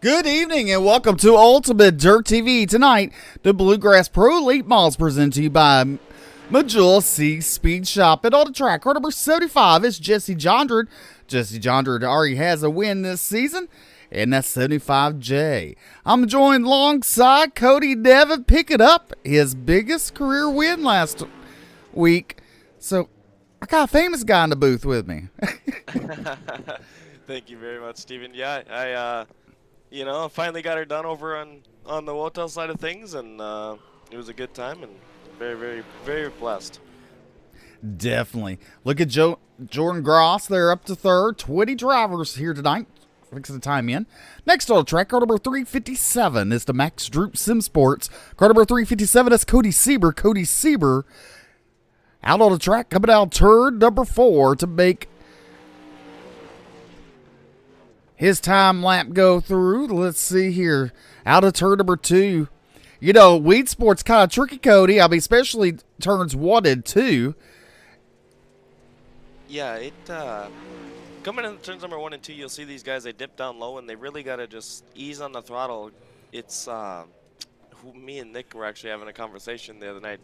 Good evening and welcome to Ultimate Dirt TV. Tonight, the Bluegrass Pro Elite Malls presented to you by Majula C Speed Shop. And on the track, car number 75 is Jesse Jondred. Jesse Jondred already has a win this season, and that's 75J. I'm joined alongside Cody Devon, picking up his biggest career win last week. So, I got a famous guy in the booth with me. Thank you very much, Steven. Yeah, I finally got her done over on the hotel side of things, and it was a good time, and very, very, very blessed. Definitely. Look at Jordan Gross. They're up to third. 20 drivers here tonight. Fixing the time in. Next on the track, car number 357 is the Max Droop Sim Sports. Car number 357 is Cody Sieber. Cody Sieber out on the track, coming out turn number 4 to make his time lap go through. Let's see here. Out of turn number 2. You know, Weedsport's kind of tricky, Cody. I mean, especially turns 1 and 2. Yeah, coming in turns number 1 and 2, you'll see these guys, they dip down low, and they really got to just ease on the throttle. It's, me and Nick were actually having a conversation the other night.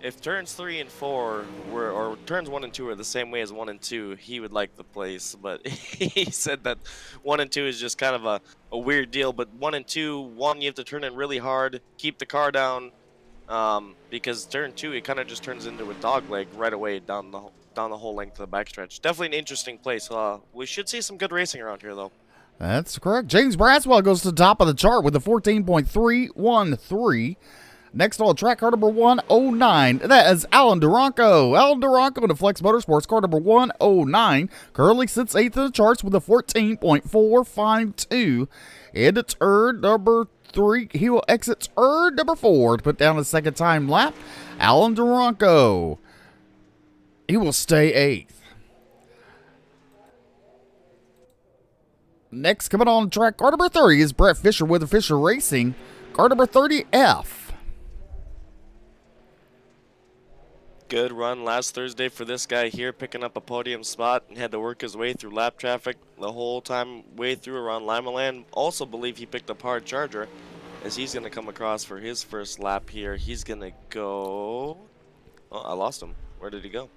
If turns 3 and 4 or turns 1 and 2 are the same way as 1 and 2, he would like the place. But he said that 1 and 2 is just kind of a weird deal. But 1 and 2, you have to turn in really hard, keep the car down, because turn 2, it kind of just turns into a dog leg right away down the whole length of the backstretch. Definitely an interesting place. We should see some good racing around here, though. That's correct. James Braswell goes to the top of the chart with a 14.313. Next on track, car number 109. That is Alan Duranco. Alan Duranco in the Flex Motorsports, car number 109. Currently sits 8th in the charts with a 14.452. And it's turn number 3. He will exit turn number 4 to put down his second time lap. Alan Duranco. He will stay 8th. Next, coming on track, car number 30 is Brett Fisher with the Fisher Racing. Car number 30F. Good run last Thursday for this guy here, picking up a podium spot, and had to work his way through lap traffic the whole time way through around Lima Land. Also believe he picked up hard charger, as he's going to come across for his first lap here. He's going to go... Oh, I lost him. Where did he go?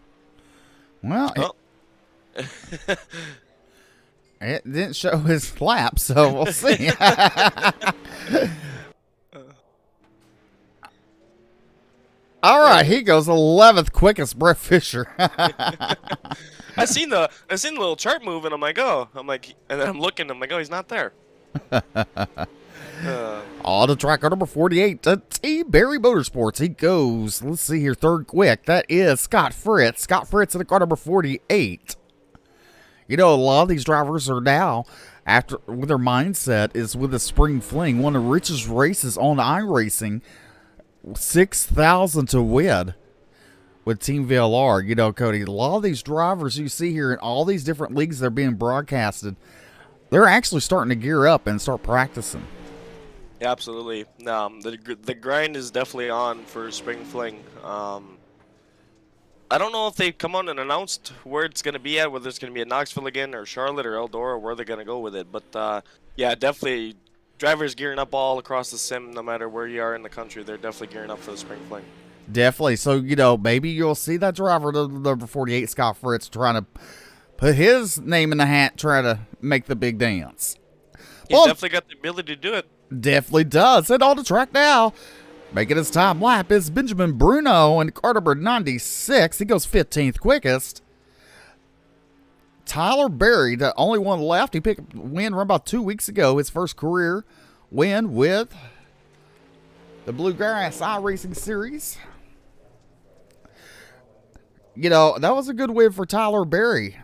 Well, it didn't show his lap, so we'll see. All right, he goes 11th quickest, Brett Fisher. I seen the little chart move, and I'm like, and then I'm looking, I'm like, oh, he's not there. On the track, number 48, T. Berry Motorsports. He goes, let's see here, third quick. That is Scott Fritz. Scott Fritz in the car number 48. You know, a lot of these drivers are now, with their mindset is with the spring fling, one of the richest races on iRacing. 6,000 to win with Team VLR. You know, Cody, a lot of these drivers you see here in all these different leagues that are being broadcasted, they're actually starting to gear up and start practicing. Yeah, absolutely. The grind is definitely on for spring fling. I don't know if they've come on and announced where it's going to be at, whether it's going to be at Knoxville again or Charlotte or Eldora, or where they're going to go with it. But yeah, definitely. Drivers gearing up all across the sim, no matter where you are in the country. They're definitely gearing up for the spring fling. Definitely. So, you know, maybe you'll see that driver, the number 48, Scott Fritz, trying to put his name in the hat, try to make the big dance. He's definitely got the ability to do it. Definitely does. And on the track now, making his time lap is Benjamin Bruno in car number 96. He goes 15th quickest. Tyler Berry, the only one left. He picked up a win run about 2 weeks ago. His first career win with the Bluegrass Iracing Series. You know, that was a good win for Tyler Berry.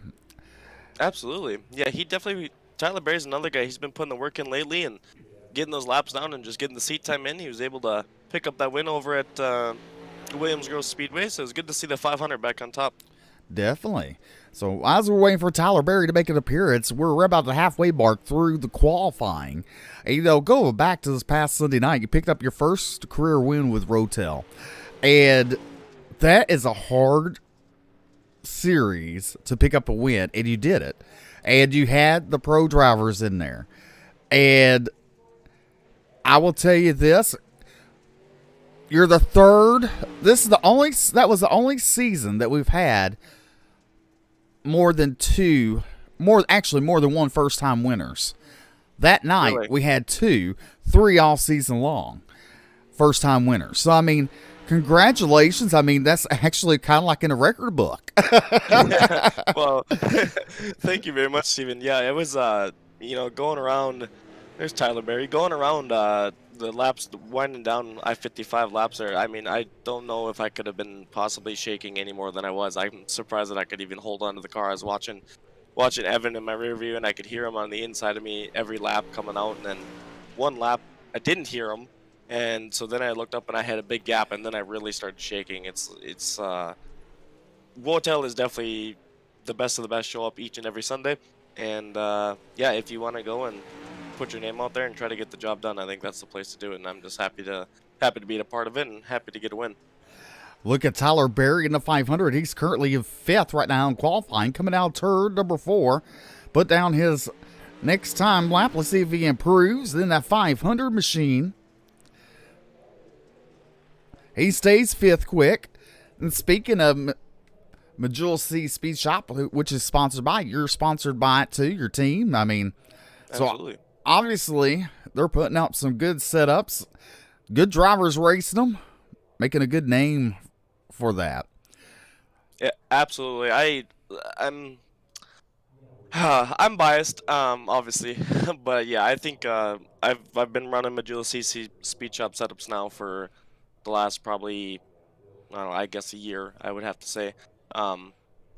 Absolutely. Yeah, Tyler Berry's another guy. He's been putting the work in lately and getting those laps down and just getting the seat time in. He was able to pick up that win over at Williams Grove Speedway, so it's good to see the 500 back on top. Definitely. So as we're waiting for Tyler Berry to make an appearance, we're about the halfway mark through the qualifying. And, you know, go back to this past Sunday night, you picked up your first career win with Rotel. And that is a hard series to pick up a win, and you did it. And you had the pro drivers in there. And I will tell you this. You're the third. That was the only season that we've had more than one first time winners. That night Really? we had 3 all season long first time winners. So I mean, congratulations. I mean, that's actually kind of like in a record book. Well, thank you very much, Steven. Yeah, it was going around. There's Tyler Berry going around the laps, winding down I-55 laps there. I mean, I don't know if I could have been possibly shaking any more than I was. I'm surprised that I could even hold on to the car. I was watching Evan in my rear view, and I could hear him on the inside of me every lap coming out. And then one lap, I didn't hear him, and so then I looked up and I had a big gap, and then I really started shaking. It's Wotel is definitely the best of the best. Show up each and every Sunday, and yeah, if you want to go and put your name out there and try to get the job done, I think that's the place to do it. And I'm just happy to be a part of it and happy to get a win. Look at Tyler Berry in the 500. He's currently in 5th right now in qualifying, coming out turn number 4. Put down his next time lap. Let's see if he improves. Then that 500 machine. He stays 5th quick. And speaking of Majula C Speed Shop, which is sponsored by, you're sponsored by it too, your team. I mean, Absolutely. So obviously they're putting up some good setups, good drivers racing them, making a good name for that. Yeah, absolutely. I'm I'm biased, obviously, but yeah, I think I've been running Majula CC Speed Shop setups now for the last probably, I don't know, I guess a year, I would have to say.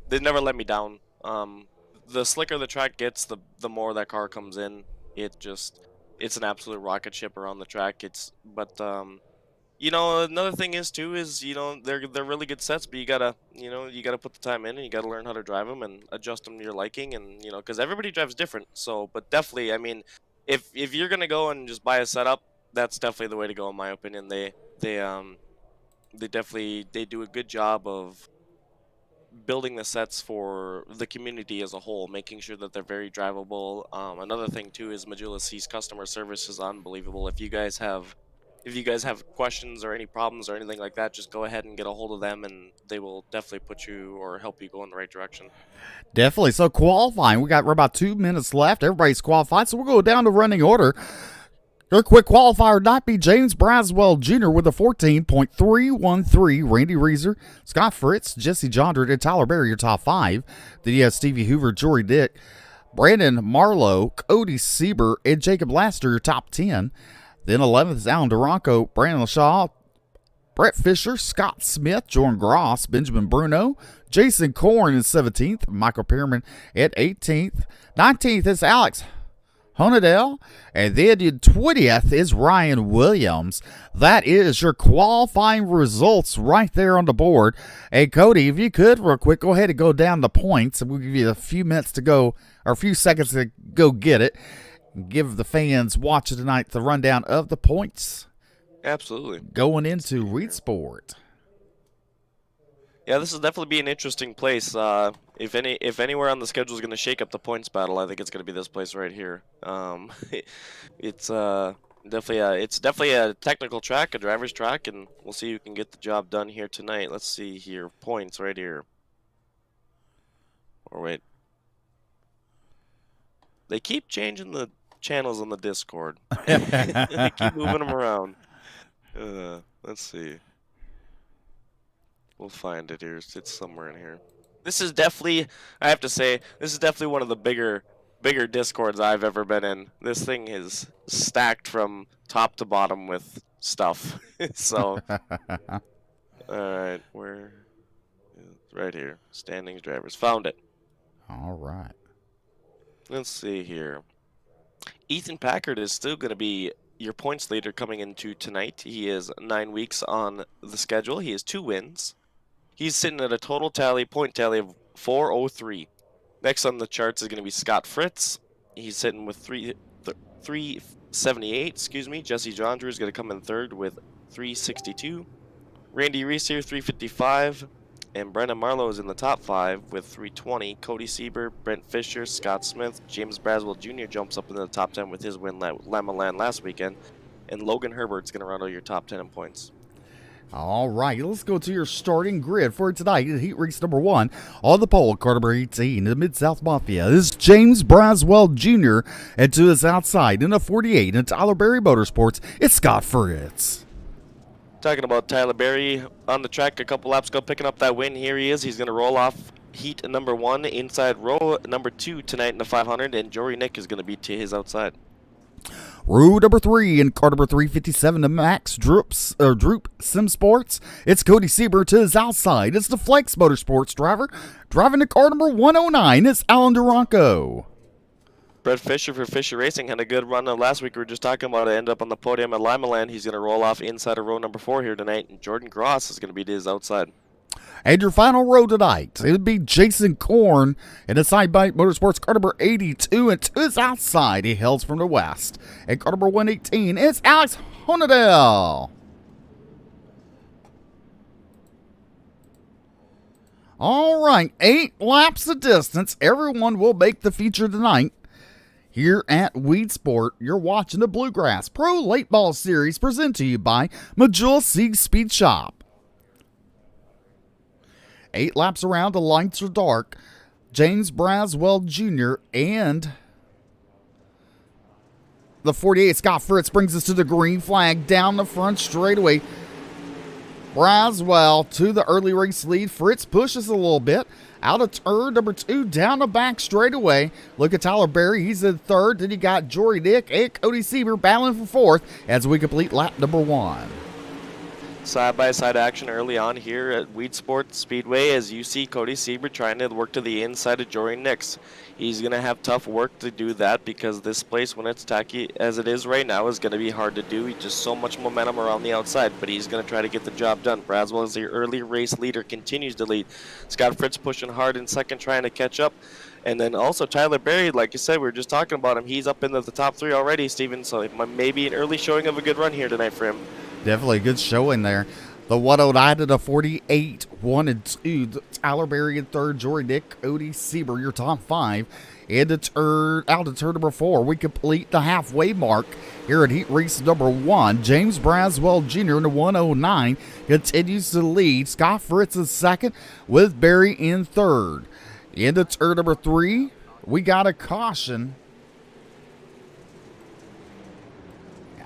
They've never let me down. The slicker the track gets, the more that car comes in. It's an absolute rocket ship around the track. Another thing is too is they're really good sets, but you gotta put the time in and you gotta learn how to drive them and adjust them to your liking, and because everybody drives different. So, but definitely, I mean, if you're gonna go and just buy a setup, that's definitely the way to go in my opinion. They definitely do a good job of building the sets for the community as a whole, making sure that they're very drivable. Another thing too is Majula C's customer service is unbelievable. If you guys have questions or any problems or anything like that, just go ahead and get a hold of them, and they will definitely put you or help you go in the right direction. Definitely. So qualifying, we're about 2 minutes left. Everybody's qualified, so we'll go down to running order. Your quick qualifier not be James Braswell Jr. with a 14.313. Randy Reeser, Scott Fritz, Jesse Jondred, and Tyler Berry, your top 5. Then you have Stevie Hoover, Jory Dick, Brandon Marlowe, Cody Sieber, and Jacob Laster, your top 10. Then 11th is Alan Duranco, Brandon Shaw, Brett Fisher, Scott Smith, Jordan Gross, Benjamin Bruno, Jason Korn in 17th, Michael Pearman at 18th. 19th is Alex Honadell, and then in 20th is Ryan Williams. That is your qualifying results right there on the board. Hey, Cody, if you could, real quick, go ahead and go down the points, and we'll give you a few minutes to go, or a few seconds to go get it. Give the fans watching tonight the rundown of the points. Absolutely. Going into Weedsport. Yeah, this will definitely be an interesting place. If anywhere on the schedule is going to shake up the points battle, I think it's going to be this place right here. It's definitely a technical track, a driver's track, and we'll see who can get the job done here tonight. Let's see here, points right here. Or wait, they keep changing the channels on the Discord. They keep moving them around. Let's see. We'll find it here. It's somewhere in here. This is definitely, I have to say, this is definitely one of the bigger Discords I've ever been in. This thing is stacked from top to bottom with stuff. So, all right, where? Right here. Standings drivers. Found it. All right. Let's see here. Ethan Packard is still going to be your points leader coming into tonight. He is 9 weeks on the schedule. He has 2 wins. He's sitting at a total point tally of 403. Next on the charts is going to be Scott Fritz. He's sitting with 378. Excuse me. Jesse Jondrew is going to come in third with 362. Randy Reeser 355. and Brendan Marlowe is in the top 5 with 320. Cody Sieber, Brent Fisher, Scott Smith, James Braswell Jr. jumps up into the top 10 with his win Lama Land last weekend, and Logan Herbert's going to round out your top 10 in points. All right, let's go to your starting grid for tonight. Heat race number 1 on the pole, car number 18, the Mid-South Mafia. This is James Braswell Jr. And to his outside in a 48 in Tyler Berry Motorsports, it's Scott Fritz. Talking about Tyler Berry on the track a couple laps ago, picking up that win. Here he is. He's going to roll off heat number 1 inside row number 2 tonight in the 500, and Jory Nick is going to be to his outside. Row number 3 in car number 357 to Max Droop Sim Sports. It's Cody Sieber to his outside. It's the Flex Motorsports driver. Driving to car number 109, it's Alan Duranco. Brett Fisher for Fisher Racing had a good run last week. We were just talking about it. Ended up on the podium at Lima Land. He's going to roll off inside of row number 4 here tonight. And Jordan Gross is going to be to his outside. And your final row tonight, it would be Jason Korn in the Sidebite Motorsports car number 82. And to his outside, he hails from the west. And car number 118, it's Alex Honadell. All right, 8 laps of distance. Everyone will make the feature tonight. Here at Weedsport, you're watching the Bluegrass Pro Late Ball Series presented to you by Majula Sieg Speed Shop. 8 laps around, the lights are dark. James Braswell Jr. and the 48 Scott Fritz brings us to the green flag down the front straightaway. Braswell to the early race lead. Fritz pushes a little bit. Out of turn number 2, down the back straightaway. Look at Tyler Berry. He's in third. Then you got Jory Nick and Cody Sieber battling for 4th as we complete lap number 1. Side-by-side action early on here at Weedsport Speedway as you see Cody Sieber trying to work to the inside of Jory Nix. He's going to have tough work to do that because this place, when it's tacky as it is right now, is going to be hard to do. He's just so much momentum around the outside, but he's going to try to get the job done. Braswell, as the early race leader, continues to lead. Scott Fritz pushing hard in second, trying to catch up. And then also Tyler Berry, like you said, we were just talking about him. He's up into the top 3 already, Steven, so it may be an early showing of a good run here tonight for him. Definitely a good showing there. The 109 to the 48, 1 and 2. Tyler Berry in third, Jory Nick, Cody Sieber, your top 5. And out of turn number 4, we complete the halfway mark here at heat race number 1. James Braswell Jr. in the 109 continues to lead. Scott Fritz is second with Berry in third. Into turn number 3, we got a caution.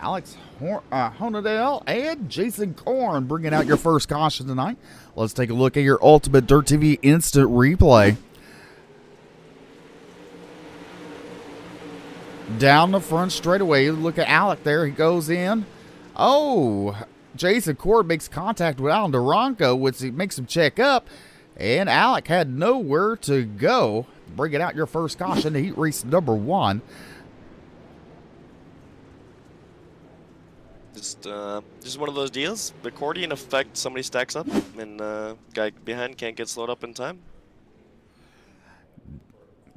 Alex Honadell and Jason Korn bringing out your first caution tonight. Let's take a look at your Ultimate Dirt TV instant replay. Down the front straightaway, look at Alec there. He goes in. Oh, Jason Korn makes contact with Alan Duranco, which makes him check up. And Alec had nowhere to go. Bringing out your first caution to heat race number 1. Just one of those deals. The accordion effect, somebody stacks up, and guy behind can't get slowed up in time.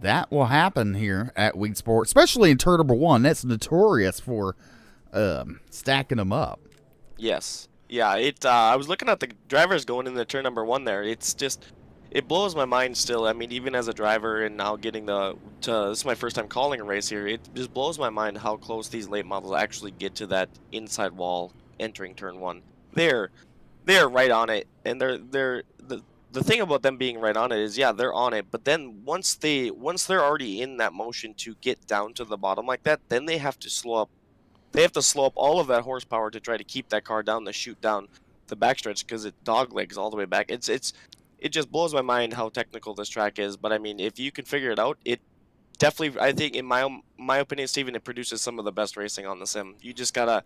That will happen here at Weedsport, especially in turn number 1. That's notorious for stacking them up. Yes. Yeah, I was looking at the drivers going into turn number 1 there. It's just, it blows my mind still. I mean, even as a driver and now getting this is my first time calling a race here. It just blows my mind how close these late models actually get to that inside wall entering turn 1. They're right on it, and the thing about them being right on it is, yeah, they're on it, but then once they're already in that motion to get down to the bottom like that, then they have to slow up. They have to slow up all of that horsepower to try to keep that car down, to shoot down the backstretch because it dog legs all the way back. It just blows my mind how technical this track is. But I mean, if you can figure it out, it definitely, I think, in my opinion, Steven, it produces some of the best racing on the sim. You just gotta.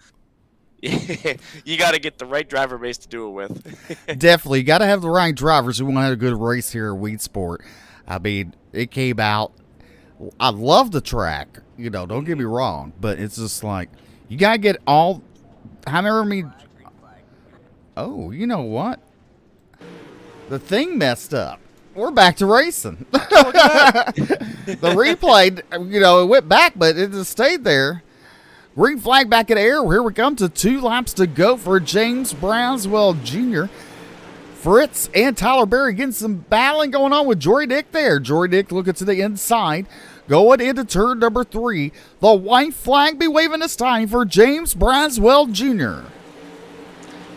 You got to get the right driver base to do it with. Definitely. You got to have the right drivers who want to have a good race here at Weedsport. I mean, it came out. I love the track. You know, don't get me wrong. But it's just like, you got to get all. Oh, you know what? The thing messed up. We're back to racing. The replay, you know, it went back, but it just stayed there. Green flag back in air. Here we come to 2 laps to go for James Braswell Jr. Fritz and Tyler Berry getting some battling going on with Jory Dick there. Jory Dick looking to the inside, going into turn number 3. The white flag be waving this time for James Braswell Jr.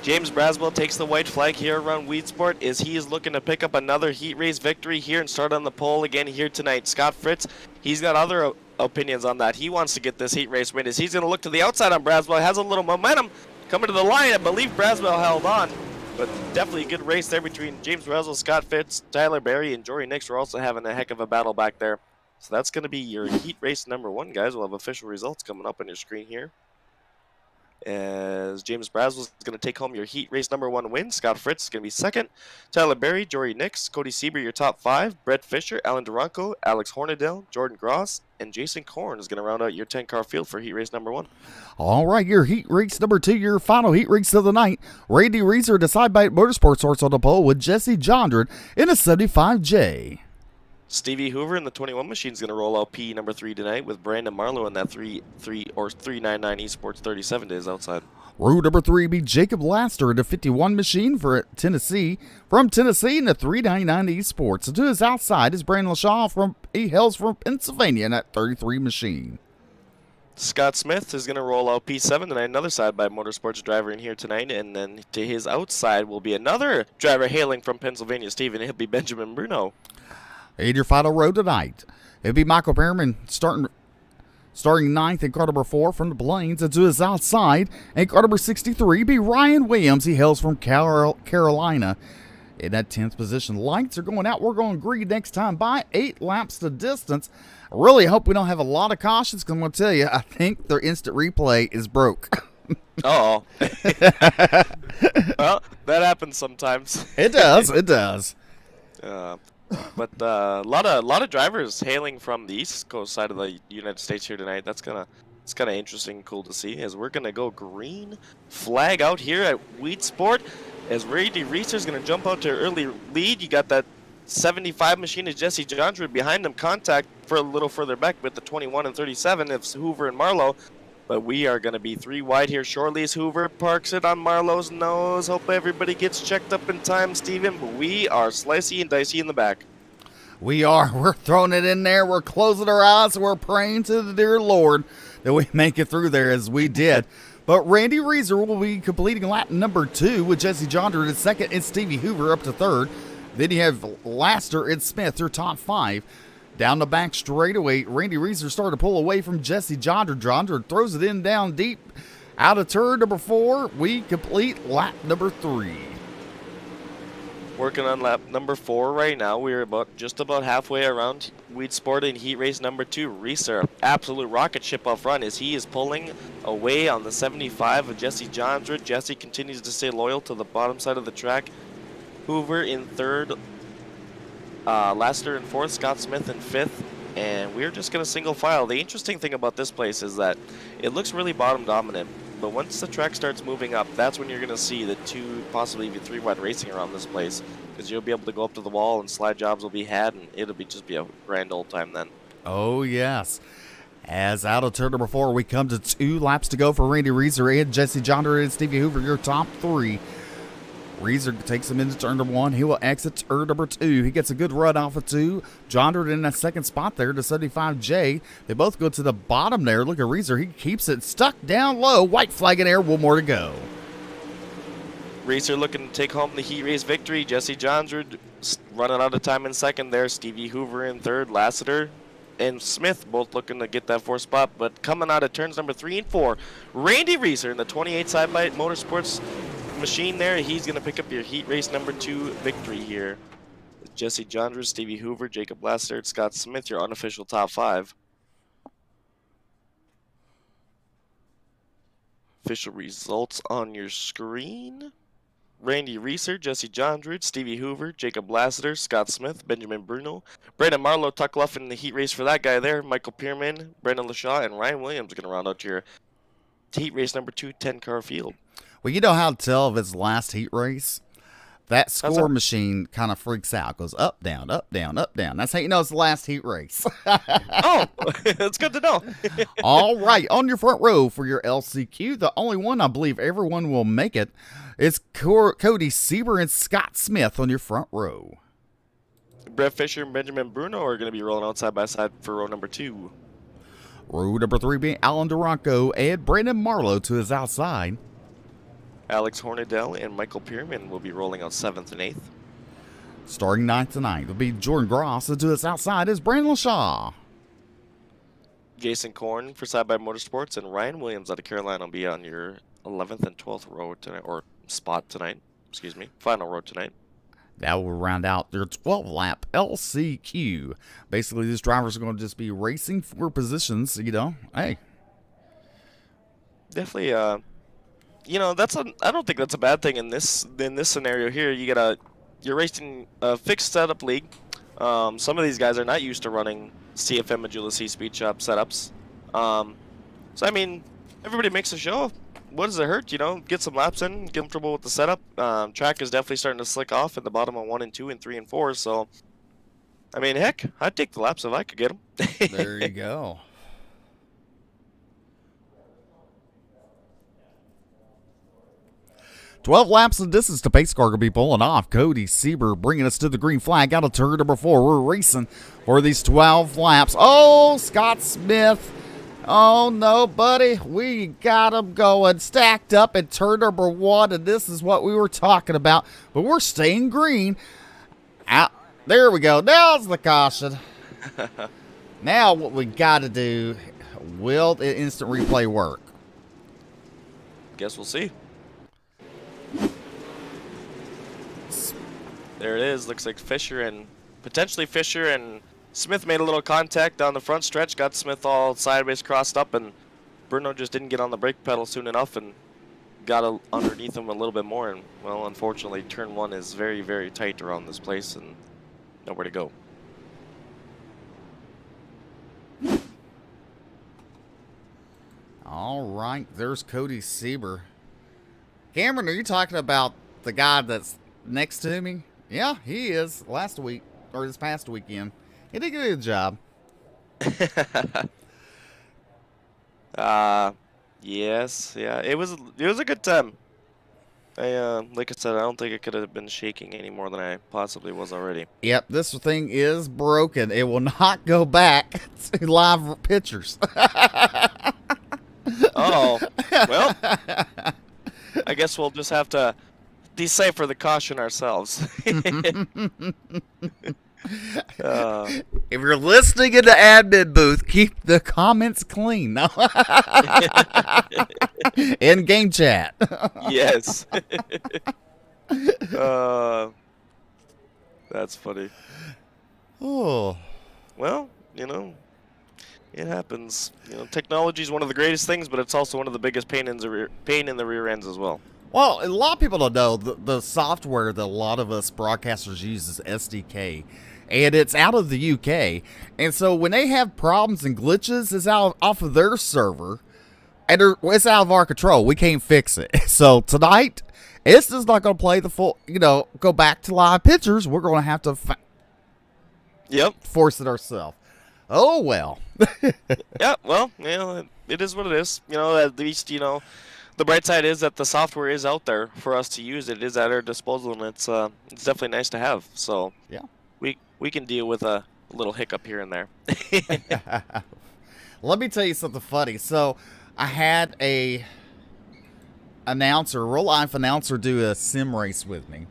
James Braswell takes the white flag here around Weedsport as he is looking to pick up another heat race victory here and start on the pole again here tonight. Scott Fritz, he's got other opinions on that. He wants to get this heat race win as he's going to look to the outside on Braswell. Has a little momentum coming to the line. I believe Braswell held on, but definitely a good race there between James Braswell, Scott Fitz, Tyler Berry, and Jory Nix. We're also having a heck of a battle back there. So that's going to be your heat race number 1, guys. We'll have official results coming up on your screen here. As James Braswell is going to take home your heat race number 1 win. Scott Fritz is going to be second. Tyler Berry, Jory Nix, Cody Sieber, your top 5. Brett Fisher, Alan Duranco, Alex Hornadell, Jordan Gross, and Jason Korn is going to round out your 10-car field for heat race number 1. All right, your heat race number 2, your final heat race of the night. Randy Reeser, Decide Bite Motorsports starts on the pole with Jesse Jondred in a 75J. Stevie Hoover in the 21 machine is going to roll out P number 3 tonight with Brandon Marlowe in that 399 Esports 37 days outside. Row number 3 be Jacob Laster in the 51 machine for Tennessee. From Tennessee in the 399 Esports. And to his outside is Brandon LaShaw he hails from Pennsylvania in that 33 machine. Scott Smith is going to roll out P7 tonight, another side by Motorsports driver in here tonight. And then to his outside will be another driver hailing from Pennsylvania, Stephen. It'll be Benjamin Bruno. In your final row tonight, it'll be Michael Perriman starting ninth in car number 4 from the Blaines, and to his outside in car number 63 be Ryan Williams. He hails from Carolina in that 10th position. Lights are going out. We're going green next time by 8 laps to distance. I really hope we don't have a lot of cautions because I'm going to tell you, I think their instant replay is broke. Uh-oh. Well, that happens sometimes. It does. It does. But a lot of drivers hailing from the East Coast side of the United States here tonight. It's kind of interesting and cool to see as we're gonna go green flag out here at Weedsport as Randy Reeser's gonna jump out to early lead. You got that 75 machine of Jesse Jondred behind him, contact for a little further back with the 21 and 37 of Hoover and Marlowe. But we are going to be 3 wide here shortly as Hoover parks it on Marlowe's nose. Hope everybody gets checked up in time, Steven. But we are slicey and dicey in the back. We are. We're throwing it in there. We're closing our eyes. We're praying to the dear Lord that we make it through there as we did. But Randy Reeser will be completing lap number 2 with Jesse Jondred in second and Stevie Hoover up to third. Then you have Laster and Smith, your top 5. Down the back straightaway, Randy Reeser started to pull away from Jesse Jondred. Jondred throws it in down deep. Out of turn number 4, we complete lap number 3. Working on lap number 4 right now. We're just about halfway around Weedsport in heat race number 2. Reeser, absolute rocket ship up front as he is pulling away on the 75 of Jesse Jondred. Jesse continues to stay loyal to the bottom side of the track. Hoover in third. Laster in 4th, Scott Smith in 5th, and we're just going to single file. The interesting thing about this place is that it looks really bottom dominant, but once the track starts moving up, that's when you're going to see the 2, possibly even 3 wide racing around this place, because you'll be able to go up to the wall and slide jobs will be had, and it'll be just be a grand old time then. Oh, yes. As out of turn number 4, we come to 2 laps to go for Randy Reeser and Jesse Jondred and Stevie Hoover, your top 3. Reeser takes him into turn number 1. He will exit turn number 2. He gets a good run off of 2. Jondred in that second spot there to 75J. They both go to the bottom there. Look at Reeser. He keeps it stuck down low. White flag in air. 1 more to go. Reeser looking to take home the heat race victory. Jesse Jondred running out of time in second there. Stevie Hoover in third. Lassiter and Smith both looking to get that 4th spot. But coming out of turns number 3 and 4, Randy Reeser in the 28 Side by Motorsports machine there. He's going to pick up your heat race number 2 victory here. Jesse Jondred, Stevie Hoover, Jacob Laster, Scott Smith, your unofficial top 5. Official results on your screen. Randy Reeser, Jesse Jondred, Stevie Hoover, Jacob Lassiter, Scott Smith, Benjamin Bruno, Brandon Marlowe, Tuck Luff in the heat race for that guy there, Michael Pierman, Brendan LaShaw, and Ryan Williams are going to round out your heat race number 2 10-car field. Well, you know how to tell if it's the last heat race? that score machine kind of freaks out. Goes up, down, up, down, up, down. That's how you know it's the last heat race. Oh, that's good to know. All right, on your front row for your LCQ, the only one I believe everyone will make it is Cody Sieber and Scott Smith on your front row. Brett Fisher and Benjamin Bruno are going to be rolling out side by side for row number 2. Row number 3 being Alan Duranco and Brandon Marlowe to his outside. Alex Hornadell and Michael Pierman will be rolling out 7th and 8th. Starting 9th to 9th will be Jordan Gross, and to his outside is Brandon LaShaw. Jason Korn for Side by Motorsports and Ryan Williams out of Carolina will be on your 11th and 12th row tonight, or spot tonight, excuse me, final row tonight. That will round out their 12-lap LCQ. Basically, these drivers are going to just be racing for positions, you know. Hey. Definitely, I don't think that's a bad thing in this scenario here. You're racing a fixed setup league. Some of these guys are not used to running CFM Majula C Speed Shop setups. So, I mean, everybody makes a show. What does it hurt? Get some laps in, get comfortable with the setup. Track is definitely starting to slick off at the bottom of 1 and 2 and 3 and 4. So, I mean, heck, I'd take the laps if I could get them. There you go. "12 laps of distance to pace car going to be pulling off. Cody Sieber bringing us to the green flag out of turn number 4. We're racing for these 12 laps. Oh, Scott Smith. Oh, no, buddy. We got him going stacked up at turn number 1, and this is what we were talking about. But we're staying green. Out. There we go. Now's the caution. Now what we got to do, will the instant replay work? Guess we'll see. There it is. Looks like potentially Fisher and Smith made a little contact down the front stretch, got Smith all sideways crossed up, and Bruno just didn't get on the brake pedal soon enough and got underneath him a little bit more. And, well, unfortunately, turn 1 is very, very tight around this place and nowhere to go. All right, there's Cody Sieber. Cameron, are you talking about the guy that's next to me? Yeah, he is. Last week, or this past weekend. He did a good job. Yes, yeah, it was a good time. Like I said, I don't think it could have been shaking any more than I possibly was already. Yep, this thing is broken. It will not go back to live pictures. Oh, well, I guess we'll just have to decipher the caution ourselves. If you're listening in the admin booth, keep the comments clean. In game chat. Yes. That's funny. Oh. Well, it happens. Technology is one of the greatest things, but it's also one of the biggest pain in the rear ends as well. Well, a lot of people don't know the software that a lot of us broadcasters use is SDK, and it's out of the UK. And so when they have problems and glitches, it's off of their server, and it's out of our control. We can't fix it. So tonight, it's just not going to play the full, go back to live pictures. We're going to have to force it ourselves. Oh, well. Yeah, well, it is what it is. At least, the bright side is that the software is out there for us to use. It is at our disposal, and it's definitely nice to have. So yeah, we can deal with a little hiccup here and there. Let me tell you something funny. So I had a real life announcer do a sim race with me.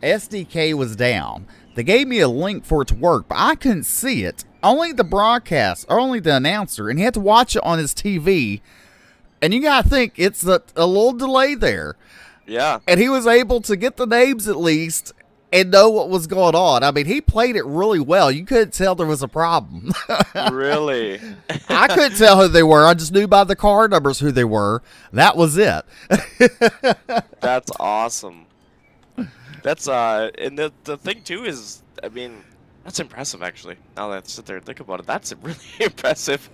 SDK was down. They gave me a link for it to work, but I couldn't see it. Only the broadcast, or only the announcer, and he had to watch it on his TV. And you got to think, it's a little delay there. Yeah. And he was able to get the names at least and know what was going on. I mean, he played it really well. You couldn't tell there was a problem. Really? I couldn't tell who they were. I just knew by the car numbers who they were. That was it. That's awesome. That's, and the thing, too, is, I mean, that's impressive, actually. Now that I sit there and think about it, that's really impressive.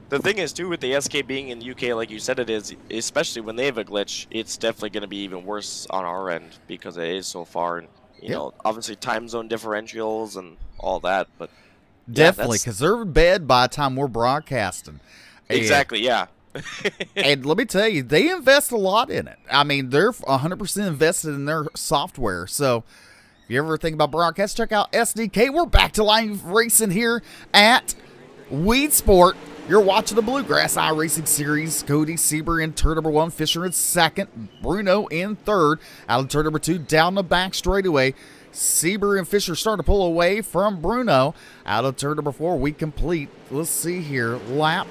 The thing is, too, with the SK being in the UK, like you said it is, especially when they have a glitch, it's definitely going to be even worse on our end because it is so far. And, obviously time zone differentials and all that. But, yeah, Definitely, because they're in bed by the time we're broadcasting. Exactly, yeah. And let me tell you, they invest a lot in it. I mean, they're 100% invested in their software. So if you ever think about broadcast, check out SDK. We're back to live racing here at Weedsport. You're watching the Bluegrass Iracing Series. Cody Sieber in turn number 1, Fisher in second, Bruno in third. Out of turn number 2, down the back straightaway. Sieber and Fisher start to pull away from Bruno. Out of turn number 4, we complete. Let's see here. Lap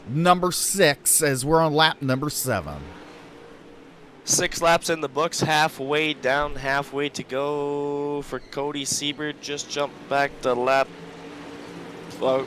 number 6 as we're on lap number 7. 6 laps in the books, halfway down, halfway to go for Cody Sieber. Just jumped back to lap. Well,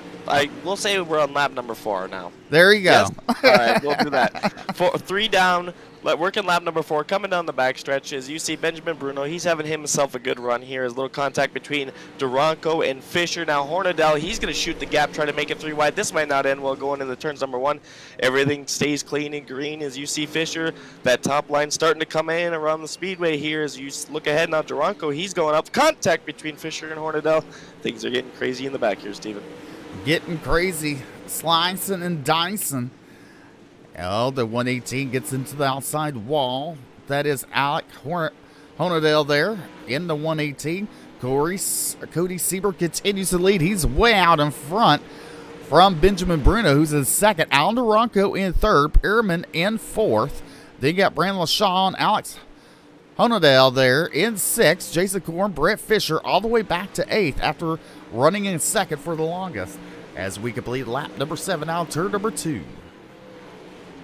we'll say we're on lap number 4 now. There you go. Yes? All right, we'll do that. 3 down, working lap number 4, coming down the backstretch. As you see, Benjamin Bruno, he's having himself a good run here. His little contact between Duranko and Fisher. Now Hornadell, he's going to shoot the gap, try to make it 3 wide. This might not end well going into turns number 1. Everything stays clean and green as you see Fisher. That top line starting to come in around the speedway here. As you look ahead now, Duranko, he's going up. Contact between Fisher and Hornadell. Things are getting crazy in the back here, Steven. Getting crazy, slicing and dicing. Oh, the 118 gets into the outside wall. That is Alec Honadell there in the 118. Cody Sieber continues to lead. He's way out in front from Benjamin Bruno, who's in second. Alan Duranko in third. Pearman in fourth. Then you got Brandon LaShaw and Alex Honadell there in sixth. Jason Korn, Brett Fisher all the way back to eighth after running in second for the longest as we complete lap number 7 out turn number 2.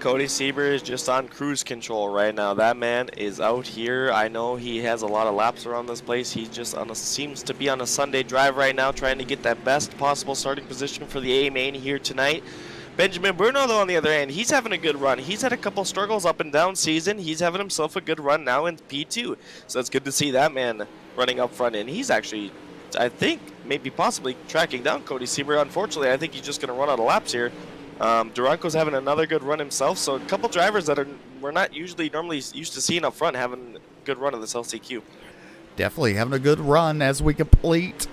Cody Sieber is just on cruise control right now. That man is out here. I know he has a lot of laps around this place. He just seems to be on a Sunday drive right now, trying to get that best possible starting position for the A main here tonight. Benjamin Bruno, though, on the other hand, he's having a good run. He's had a couple struggles up and down season. He's having himself a good run now in P2. So it's good to see that man running up front. And he's actually, I think, maybe possibly tracking down Cody Sieber. Unfortunately, I think he's just going to run out of laps here. Duranko's having another good run himself. So a couple drivers that we're not normally used to seeing up front having a good run in this LCQ. Definitely having a good run as we complete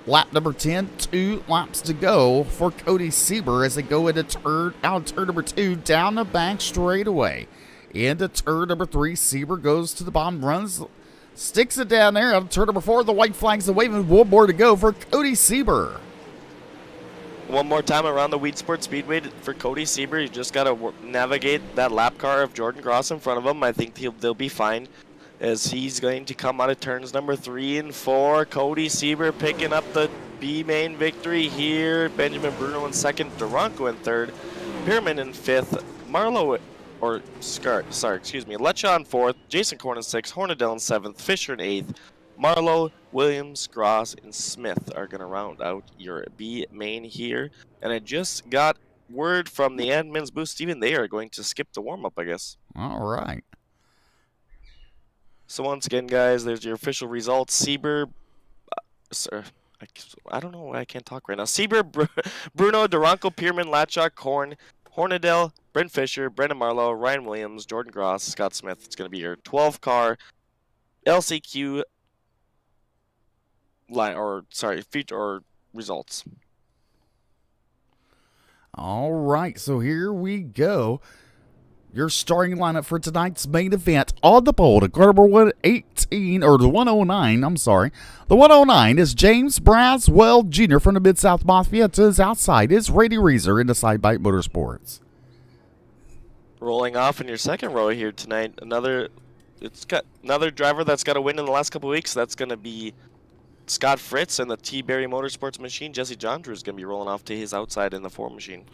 lap number 10. 2 laps to go for Cody Sieber as they go into turn number 2 down the back straightaway. Into turn number 3, Sieber goes to the bottom, runs, sticks it down there. Out of turn number 4, the white flags are waving. 1 more to go for Cody Sieber. One more time around the Weedsport Speedway for Cody Sieber. You just got to navigate that lap car of Jordan Gross in front of him. I think they'll be fine as he's going to come out of turns number 3 and 4. Cody Sieber picking up the B main victory here. Benjamin Bruno in second, Duranko in third, Pearman in fifth, Lecha in fourth, Jason Korn in sixth, Hornadell in seventh, Fisher in eighth. Marlowe, Williams, Gross, and Smith are going to round out your B main here. And I just got word from the admin's booth, Steven, they are going to skip the warm-up, I guess. All right. So once again, guys, there's your official results. Sieber, I don't know why I can't talk right now. Sieber, Bruno, Duranko, Pearman, Latchak, Korn, Hornadell, Brent Fisher, Brendan Marlowe, Ryan Williams, Jordan Gross, Scott Smith. It's going to be your 12-car LCQ feature or results. All right, so here we go. Your starting lineup for tonight's main event on the pole to car number 118, or the 109, I'm sorry. The 109 is James Braswell Jr. from the Mid-South Mafia. To his outside is Brady Reeser in the Sidebite Motorsports. Rolling off in your second row here tonight, another driver that's got a win in the last couple of weeks. That's going to be Scott Fritz and the T-Berry Motorsports machine. Jesse John Drew is going to be rolling off to his outside in the 4 machine.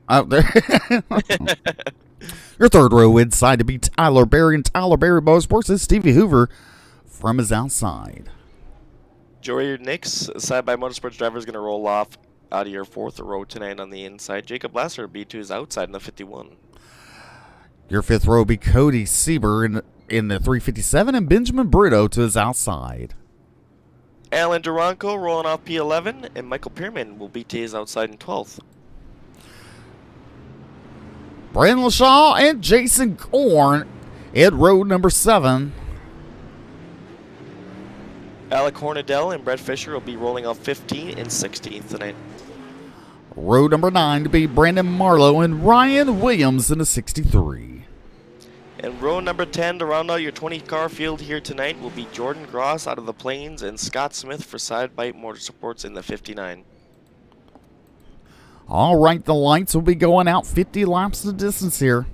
Out there. Your third row inside to be Tyler Berry and Tyler Berry Motorsports is Stevie Hoover from his outside. Joey Nix, side by Motorsports driver, is going to roll off out of your fourth row tonight on the inside. Jacob Lasser will be to his outside in the 51. Your fifth row will be Cody Sieber in the 357 and Benjamin Bruno to his outside. Alan Duranko rolling off P11, and Michael Pierman will be Taze outside in 12th. Brandon LaShaw and Jason Korn at road number 7. Alec Hornadell and Brett Fisher will be rolling off 15 and 16th tonight. Road number 9 to be Brandon Marlowe and Ryan Williams in the 63. And row number 10 to round out your 20-car field here tonight will be Jordan Gross out of the Plains and Scott Smith for Side Bite Motorsports in the 59. All right, the lights will be going out 50 laps of distance here.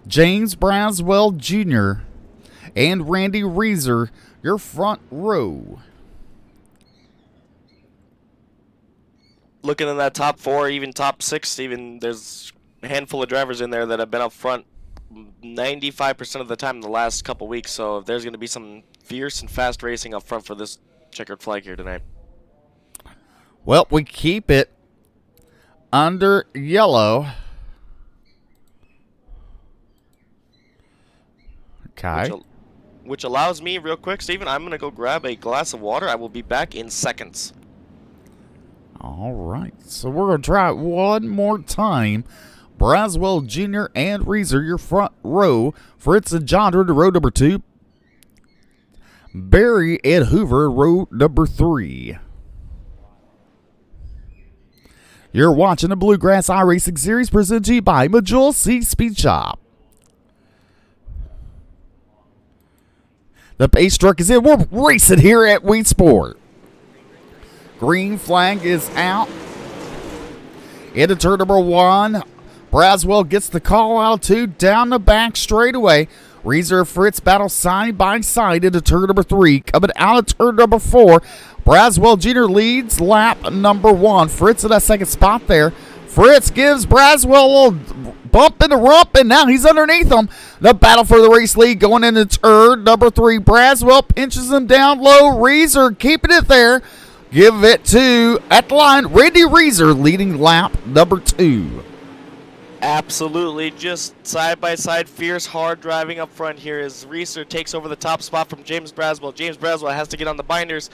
James Braswell Jr. and Randy Reeser, your front row. Looking in that top 4, even top 6, even there's a handful of drivers in there that have been up front 95% of the time in the last couple weeks. So if there's going to be some fierce and fast racing up front for this checkered flag here tonight. Well, we keep it under yellow. Okay. Which allows me, real quick, Steven, I'm going to go grab a glass of water. I will be back in seconds. All right. So we're going to try it one more time. Braswell Jr. and Reeser, your front row. Fritz and Jondra to row number 2. Barry and Hoover, row number 3. You're watching the Bluegrass Iracing Series presented to you by Majula C Speed Shop. The pace truck is in. We're racing here at Weedsport. Green flag is out. Into turn number 1. Braswell gets the call out 2 down the back straightaway. Reeser Fritz battle side by side into turn number 3. Coming out of turn number 4. Braswell Jr. leads lap number 1. Fritz in that second spot there. Fritz gives Braswell a little bump in the rump, and now he's underneath him. The battle for the race lead going into turn number 3. Braswell pinches him down low. Reeser keeping it there. Give it to, at the line, Randy Reeser leading lap number 2. Absolutely, just side-by-side, fierce, hard driving up front here as Reeser takes over the top spot from James Braswell. James Braswell has to get on the binders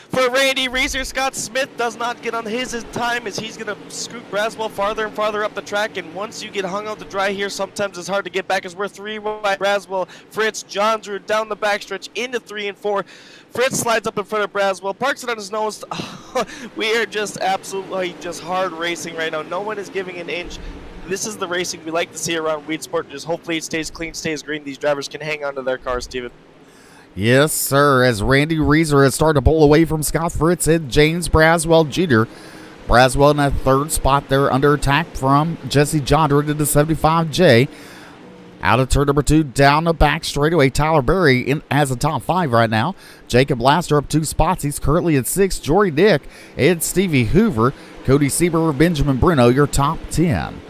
for Randy Reeser. Scott Smith does not get on his time as he's going to scoot Braswell farther and farther up the track. And once you get hung out to dry here, sometimes it's hard to get back as we're 3 wide. Braswell, Fritz, John Drew down the backstretch into 3 and 4. Fritz slides up in front of Braswell, parks it on his nose. We are just absolutely just hard racing right now. No one is giving an inch. This is the racing we like to see around Weedsport. Just hopefully it stays clean, stays green. These drivers can hang on to their cars, Steven. Yes, sir. As Randy Reeser has started to pull away from Scott Fritz and James Braswell Jr. Braswell in that third spot there under attack from Jesse Jondra into the 75J. Out of turn number 2, down the back straightaway. Tyler Berry has a top 5 right now. Jacob Laster up 2 spots. He's currently at 6. Jory Dick and Stevie Hoover. Cody Sieber, Benjamin Bruno, your top 10.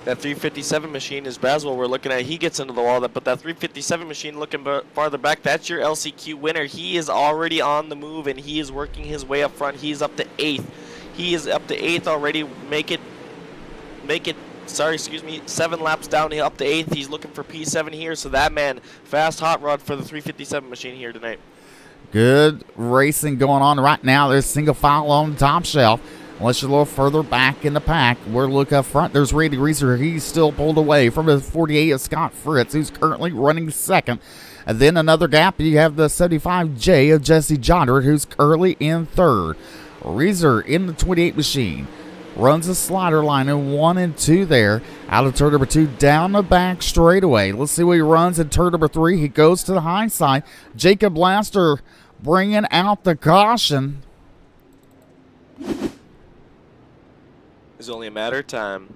That 357 machine is Braswell we're looking at. He gets into the wall, but that 357 machine looking farther back, that's your LCQ winner. He is already on the move, and he is working his way up front. He's up to 8th. He is up to 8th already. Make it 7 laps down up to 8th. He's looking for P7 here, so that man, fast hot rod for the 357 machine here tonight. Good racing going on right now. There's single file on the top shelf. Unless you're a little further back in the pack, we're looking up front. There's Randy Reeser. He's still pulled away from the 48 of Scott Fritz, who's currently running second. And then another gap, you have the 75J of Jesse Jondra, who's currently in third. Reeser in the 28 machine. Runs a slider line in 1 and 2 there. Out of turn number 2, down the back straightaway. Let's see what he runs in turn number 3. He goes to the high side. Jacob Laster bringing out the caution. It's only a matter of time.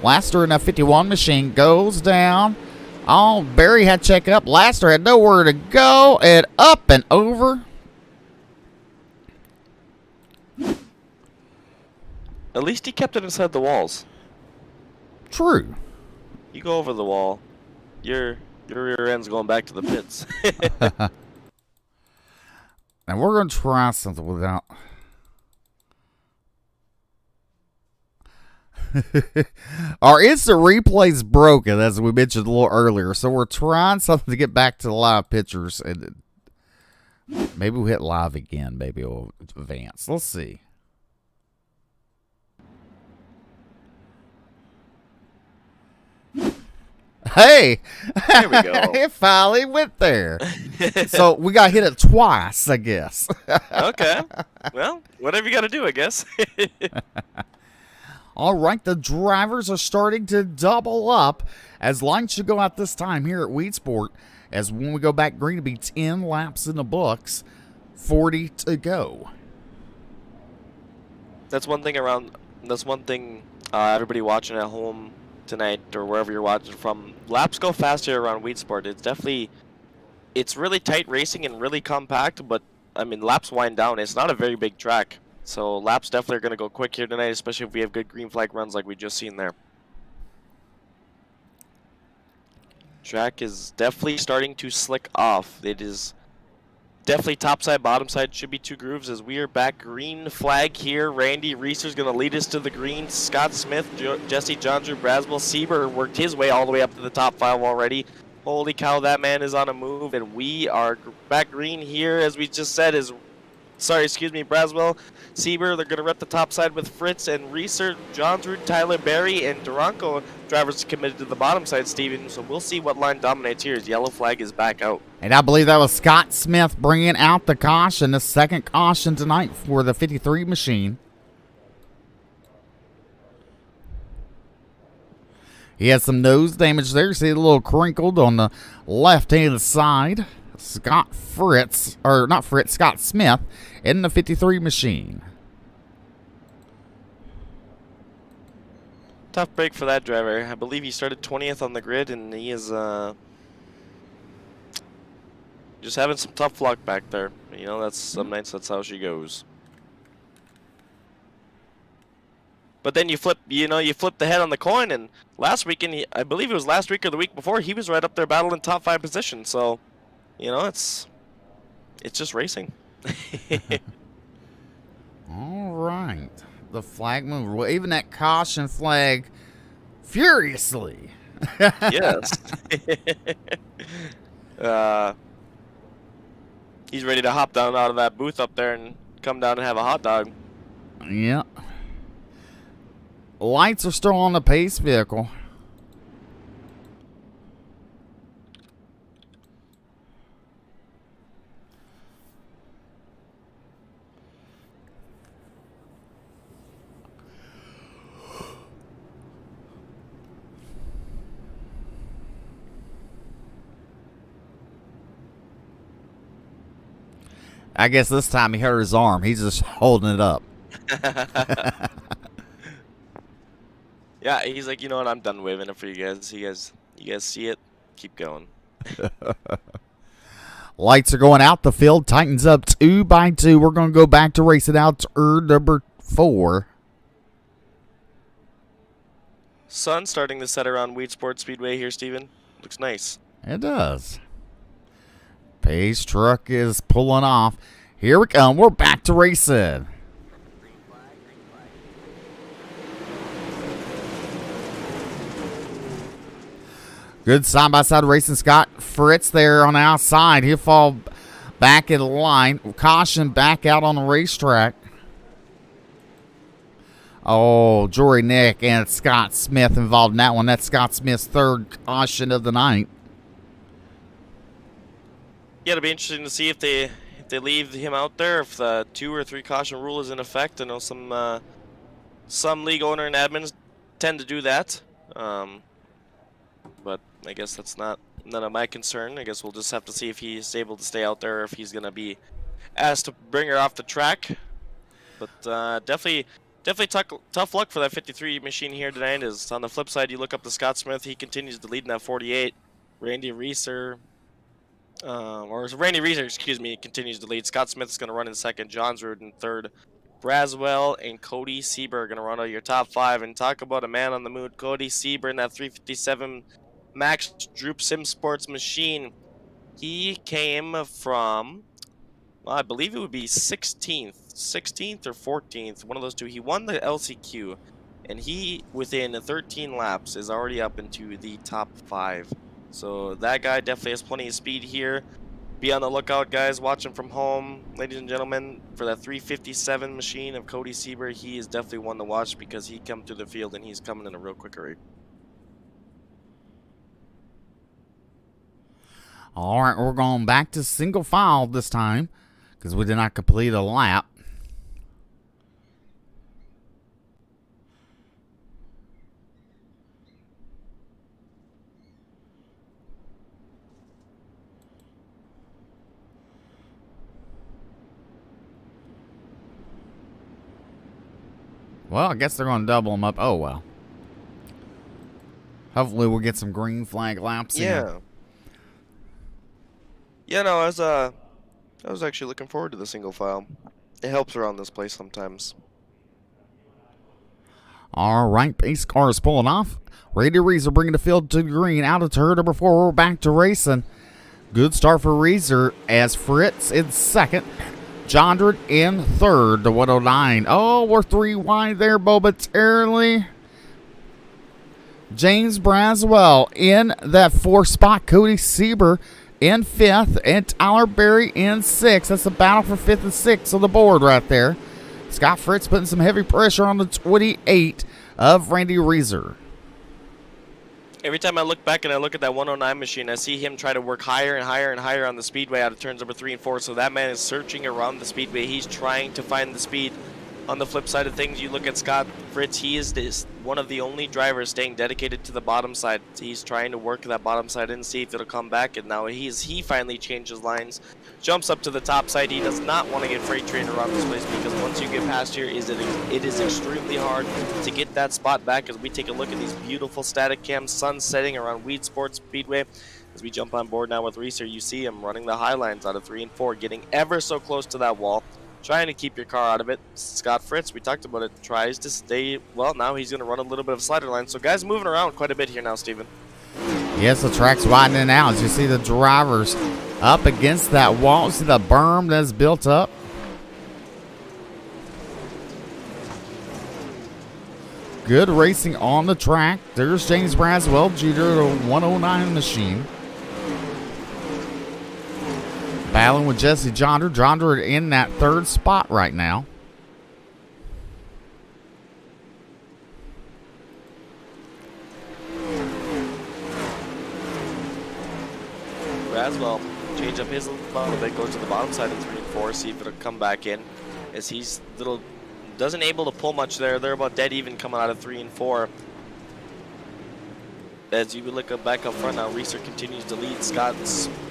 Laster in a 51 machine goes down. Oh, Barry had to check up. Laster had nowhere to go, and up and over. At least he kept it inside the walls. True. You go over the wall, your rear end's going back to the pits. And we're going to try something without... Our instant replay's broken, as we mentioned a little earlier, so we're trying something to get back to the live pictures, and maybe we'll hit live again. Maybe it'll advance. Let's see. Hey, There we go. it finally went there. So we got hit it twice, I guess. Okay. Well, whatever you got to do, I guess. All right, the drivers are starting to double up as lights should go out this time here at Weedsport. As when we go back green, it'll be 10 laps in the books, 40 to go. That's one thing everybody watching at home tonight or wherever you're watching from. Laps go faster around Weedsport. It's really tight racing and really compact, but I mean laps wind down. It's not a very big track. So laps definitely are going to go quick here tonight, especially if we have good green flag runs like we just seen there. Track is definitely starting to slick off. It is definitely top side, bottom side should be 2 grooves as we are back green flag here. Randy Reeser's going to lead us to the green. Scott Smith, Jesse Johnsrud, Braswell, Sieber worked his way all the way up to the top 5 already. Holy cow, that man is on a move, and we are back green here, as we just said, Braswell, Sieber, they're going to rep the top side with Fritz and Reeser, Johnsrud, Tyler Berry, and Duranko drivers committed to the bottom side, Steven. So we'll see what line dominates here as yellow flag is back out. And I believe that was Scott Smith bringing out the caution, the second caution tonight for the 53 machine. He had some nose damage there. You see a little crinkled on the left-hand side. Scott Smith in the 53 machine. Tough break for that driver. I believe he started 20th on the grid, and he is just having some tough luck back there. You know, that's some nights that's how she goes. But then you flip the head on the coin, and last weekend, I believe it was last week or the week before, he was right up there battling top 5 position. So, you know, it's just racing. All right. The flag mover. Well, even that caution flag furiously. Yes. He's ready to hop down out of that booth up there and come down and have a hot dog. Yeah. Lights are still on the pace vehicle. I guess this time he hurt his arm. He's just holding it up. Yeah, he's like, you know what? I'm done waving it for you guys. You guys see it? Keep going. Lights are going out. The field tightens up 2 by 2. We're going to go back to race it out to number 4. Sun starting to set around Weedsport Speedway here, Steven. Looks nice. It does. Pace truck is pulling off. Here we come. We're back to racing. Good side-by-side racing. Scott Fritz there on the outside. He'll fall back in line. Caution back out on the racetrack. Oh, Jory Nick and Scott Smith involved in that one. That's Scott Smith's 3rd caution of the night. Yeah, it'll be interesting to see if they leave him out there, if the 2 or 3 caution rule is in effect. I know some league owner and admins tend to do that, but I guess that's none of my concern. I guess we'll just have to see if he's able to stay out there, or if he's gonna be asked to bring her off the track. But definitely tough luck for that 53 machine here tonight. Is on the flip side, you look up to Scott Smith. He continues to lead in that 48. Randy Reeser. Randy Reeser, excuse me, continues to lead. Scott Smith is going to run in 2nd. Johnsrud in 3rd. Braswell and Cody Sieber are going to run out your top 5. And talk about a man on the mood. Cody Sieber in that 357 Max Droop Sim Sports machine. He came from, well, I believe it would be 16th or 14th, one of those two. He won the LCQ. And he, within 13 laps, is already up into the top 5. So that guy definitely has plenty of speed here. Be on the lookout, guys, watching from home, ladies and gentlemen, for that 357 machine of Cody Sieber. He is definitely one to watch because he come through the field and he's coming in a real quick hurry. All right, we're going back to single file this time because we did not complete a lap. Well, I guess they're going to double them up. Oh, well. Hopefully we'll get some green flag laps in. Yeah, no, I was actually looking forward to the single file. It helps around this place sometimes. All right, pace car is pulling off. Randy Reeser bringing the field to green. Out of turn number 4, we're back to racing. Good start for Reeser as Fritz in second. Jondred in third to 109. Oh, we're 3 wide there momentarily. James Braswell in that 4th spot. Cody Sieber in 5th. And Tyler Berry in 6th. That's the battle for 5th and 6th on the board right there. Scott Fritz putting some heavy pressure on the 28 of Randy Reeser. Every time I look back and I look at that 109 machine, I see him try to work higher and higher and higher on the speedway out of turns number 3 and 4. So that man is searching around the speedway. He's trying to find the speed. On the flip side of things, you look at Scott Fritz. He is one of the only drivers staying dedicated to the bottom side. He's trying to work that bottom side and see if it'll come back. And now he finally changes lines, jumps up to the top side. He does not want to get freight train around this place because once you get past here, it is extremely hard to get that spot back. As we take a look at these beautiful static cams, sun setting around Weedsport Speedway. As we jump on board now with Reeser, you see him running the high lines out of 3 and 4, getting ever so close to that wall, trying to keep your car out of it. Scott Fritz, we talked about it, tries to stay, well, now he's going to run a little bit of slider line. So guys moving around quite a bit here now, Steven. Yes, the track's widening out as you see the drivers up against that wall. See the berm that's built up. Good racing on the track. There's James Braswell, Jr., the 109 machine. Battling with Jesse Jondred. Jondred in that 3rd spot right now. Braswell change up his little bit, goes to the bottom side of 3 and 4, see if it'll come back in. As he's doesn't able to pull much there. They're about dead even coming out of 3 and 4. As you look back up front now, Reeser continues to lead. Scott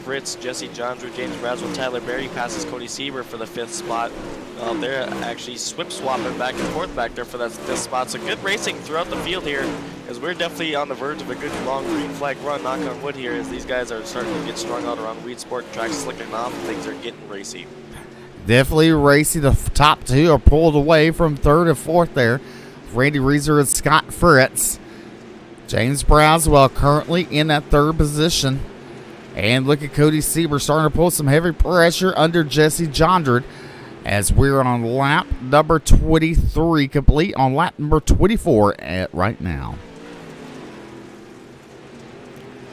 Fritz, Jesse Jondred, James Braswell, Tyler Berry passes Cody Sieber for the 5th spot. They're actually swapping back and forth back there for that 5th spot. So good racing throughout the field here, as we're definitely on the verge of a good long green flag run, knock on wood here, as these guys are starting to get strung out around Weedsport. Track's slicking off, things are getting racy. Definitely racy. The top 2 are pulled away from 3rd and 4th there. Randy Reeser and Scott Fritz. James Braswell currently in that 3rd position. And look at Cody Sieber starting to pull some heavy pressure under Jesse Jondred as we're on lap number 23, complete on lap number 24 right now.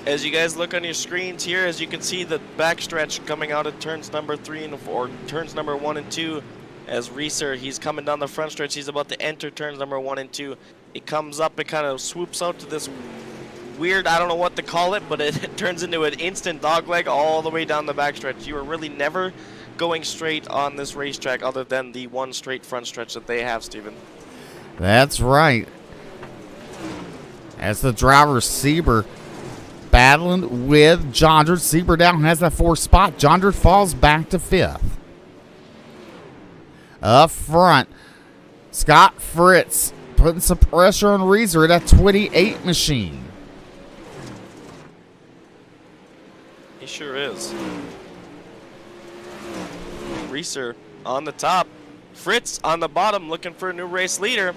As you guys look on your screens here, as you can see the backstretch coming out of turns number 3 and 4, turns number 1 and 2. As Reeser, he's coming down the front stretch. He's about to enter turns number 1 and 2. It comes up, it kind of swoops out to this weird, I don't know what to call it, but it turns into an instant dogleg all the way down the backstretch. You are really never going straight on this racetrack other than the one straight front stretch that they have, Steven. That's right. As the driver, Sieber, battling with Jondred. Sieber down has that 4th spot. Jondred falls back to 5th. Up front, Scott Fritz putting some pressure on Reeser at that 28 machine. He sure is. Reeser on the top. Fritz on the bottom looking for a new race leader.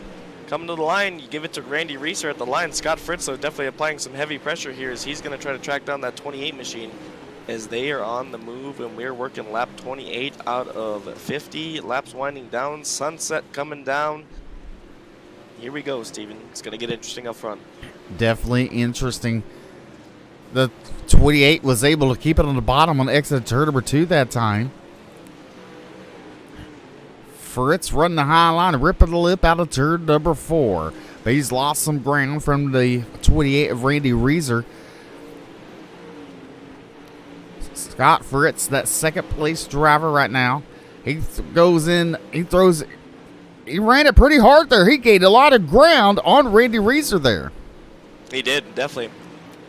Coming to the line, you give it to Randy Reeser at the line. Scott Fritz is definitely applying some heavy pressure here as he's going to try to track down that 28 machine as they are on the move, and we're working lap 28 out of 50. Laps winding down, sunset coming down. here we go, Steven. It's going to get interesting up front. Definitely interesting. The 28 was able to keep it on the bottom on exit turn number 2 that time. Fritz running the high line, ripping the lip out of turn number 4. But he's lost some ground from the 28 of Randy Reeser. Scott Fritz, that second place driver right now. He goes in, he ran it pretty hard there. He gained a lot of ground on Randy Reeser there. He did, definitely.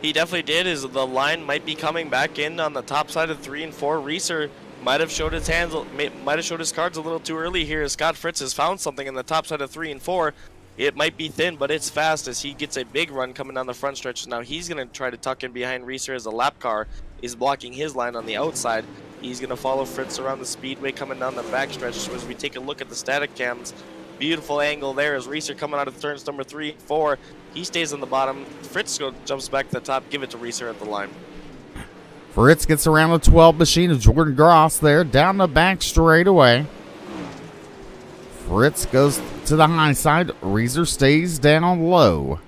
He definitely did. Is the line might be coming back in on the top side of 3 and 4. Reeser might have showed his cards a little too early here. Scott Fritz has found something in the top side of 3 and 4. It might be thin, but it's fast as he gets a big run coming down the front stretch. Now he's going to try to tuck in behind Reeser as a lap car is blocking his line on the outside. He's going to follow Fritz around the speedway coming down the back stretch. So as we take a look at the static cams, beautiful angle there as Reeser coming out of turns number 3 and 4. He stays on the bottom. Fritz jumps back to the top. Give it to Reeser at the line. Fritz gets around the 12 machine of Jordan Gross there, down the back straightaway. Fritz goes to the high side. Reeser stays down low.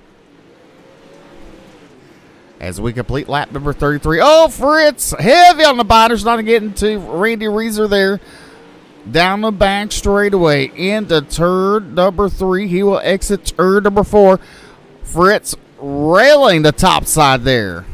As we complete lap number 33. Oh, Fritz! Heavy on the binders, not getting to Randy Reeser there. Down the back straightaway into turn number 3. He will exit turn number 4. Fritz railing the top side there.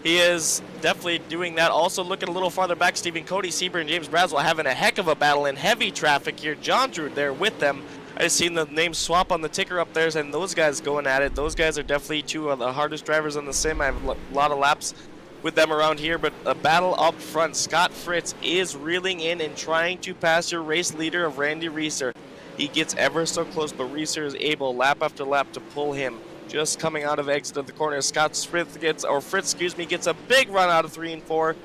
He is definitely doing that. Also looking a little farther back, Stephen Cody, Sieber, and James Braswell having a heck of a battle in heavy traffic here. John Drew there with them. I just seen the names swap on the ticker up there, and those guys going at it. Those guys are definitely 2 of the hardest drivers on the sim. I have a lot of laps with them around here, but a battle up front. Scott Fritz is reeling in and trying to pass your race leader of Randy Reeser. He gets ever so close, but Reeser is able, lap after lap, to pull him. Just coming out of exit of the corner, Fritz gets a big run out of 3 and 4.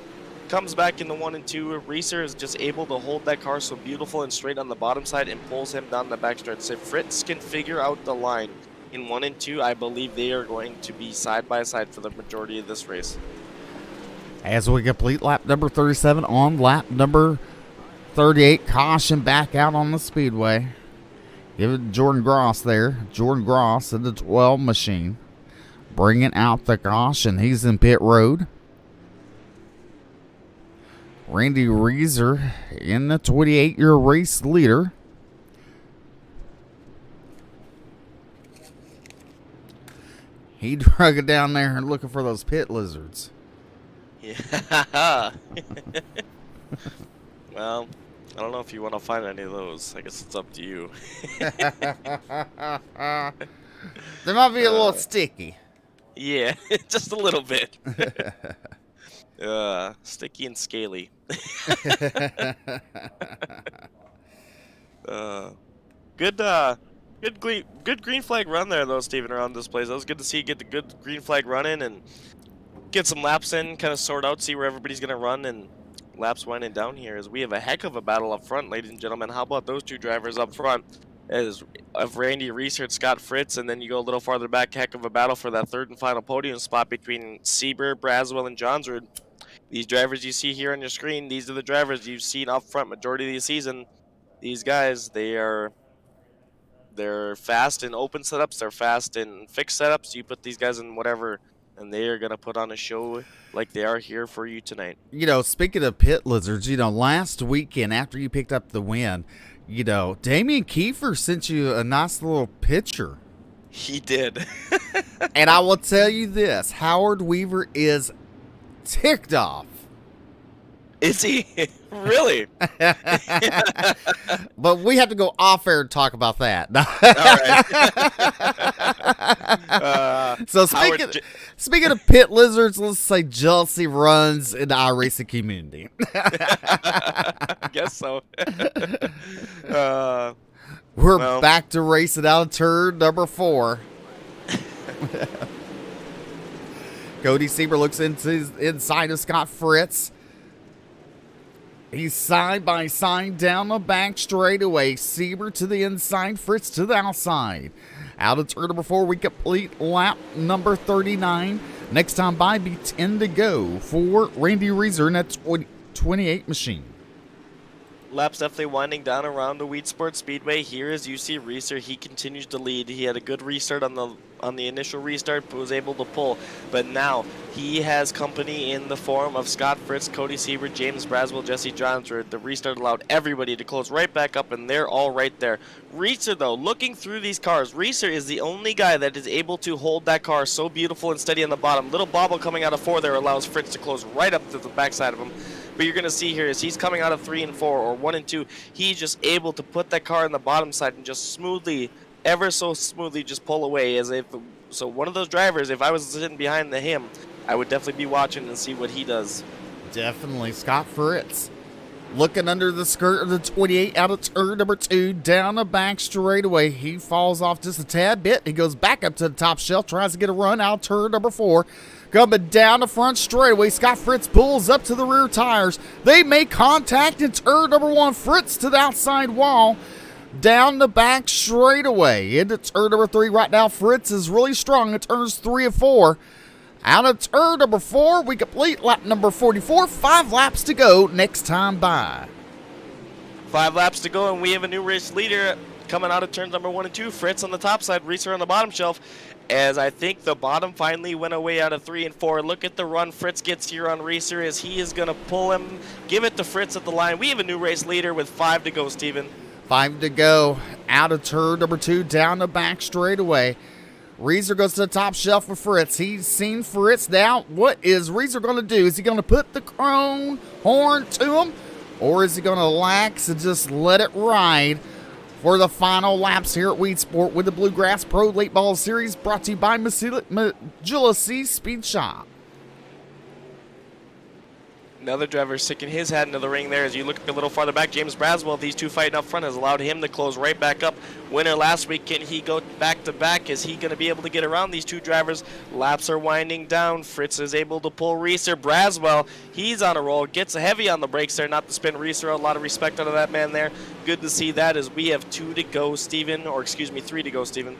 Comes back into 1 and 2. Reeser is just able to hold that car so beautiful and straight on the bottom side and pulls him down the backstretch. So Fritz can figure out the line in 1 and 2. I believe they are going to be side by side for the majority of this race. As we complete lap number 37 on lap number 38, caution back out on the speedway. Give it to Jordan Gross there. Jordan Gross in the 12 machine. Bringing out the caution. He's in pit road. Randy Reeser in the 28-year race leader. He drug it down there and looking for those pit lizards. Yeah. Well, I don't know if you want to find any of those. I guess it's up to you. They might be a little sticky. Yeah, just a little bit. Sticky and scaly. Good green flag run there though, Steven, around this place. That was good to see you get the good green flag run in and get some laps in, kind of sort out, see where everybody's gonna run, and laps winding down here as we have a heck of a battle up front, ladies and gentlemen. How about those 2 drivers up front? As of Randy Reeser and Scott Fritz, and then you go a little farther back, heck of a battle for that 3rd and final podium spot between Sieber, Braswell, and Johnsrud. These drivers you see here on your screen, these are the drivers you've seen up front majority of the season. These guys, they're fast in open setups, they're fast in fixed setups. You put these guys in whatever, and they are going to put on a show like they are here for you tonight. You know, speaking of pit lizards, you know, last weekend after you picked up the win, you know, Damian Kiefer sent you a nice little picture. He did. And I will tell you this, Howard Weaver is ticked off. Is he? Really? But we have to go off air and talk about that. All right. So speaking of pit lizards, let's say jealousy runs in the iRacing community. I guess so. We're back to racing out of turn number 4. Cody Sieber looks inside of Scott Fritz. He's side by side down the back straightaway. Sieber to the inside, Fritz to the outside. Out of turn number 4, we complete lap number 39. Next time by, be 10 to go for Randy Reeser in that 28 machine. Laps definitely winding down around the Weedsport Speedway. Here is UC Reeser. He continues to lead. He had a good restart on the initial restart, but was able to pull. But now he has company in the form of Scott Fritz, Cody Siebert, James Braswell, Jesse Johnsford. The restart allowed everybody to close right back up, and they're all right there. Reeser, though, looking through these cars, Reeser is the only guy that is able to hold that car so beautiful and steady on the bottom. Little bobble coming out of 4 there allows Fritz to close right up to the backside of him. But you're going to see here is he's coming out of 3 and 4 or 1 and 2. He's just able to put that car in the bottom side and just smoothly, ever so smoothly, just pull away. So one of those drivers, if I was sitting behind him, I would definitely be watching and see what he does. Definitely. Scott Fritz looking under the skirt of the 28 out of turn number 2, down the back straightaway. He falls off just a tad bit. He goes back up to the top shelf, tries to get a run out of turn number 4. Coming down the front straightaway, Scott Fritz pulls up to the rear tires. They make contact in turn number 1. Fritz to the outside wall, down the back straightaway. Into turn number 3 right now. Fritz is really strong in turns 3 and 4. Out of turn number 4, we complete lap number 44. 5 laps to go next time by. 5 laps to go, and we have a new race leader coming out of turns number 1 and 2. Fritz on the top side, Reeser on the bottom shelf. As I think the bottom finally went away out of 3 and 4. Look at the run Fritz gets here on Reeser as he is going to pull him, give it to Fritz at the line. We have a new race leader with 5 to go, Steven. 5 to go. Out of turn number 2, down the back straightaway. Reeser goes to the top shelf with Fritz. He's seen Fritz now. What is Reeser going to do? Is he going to put the chrome horn to him? Or is he going to relax and just let it ride for the final laps here at Weedsport with the Bluegrass Pro Late Ball Series, brought to you by Magilla C Speed Shop. Another driver sticking his hat into the ring there. As you look a little farther back, James Braswell, these two fighting up front, has allowed him to close right back up. Winner last week, can he go back to back? Is he going to be able to get around these two drivers? Laps are winding down. Fritz is able to pull Reeser. Braswell, he's on a roll, gets heavy on the brakes there, not to spin Reeser. A lot of respect out of that man there. Good to see that as we have 2 to go, Steven, or excuse me, 3 to go, Steven.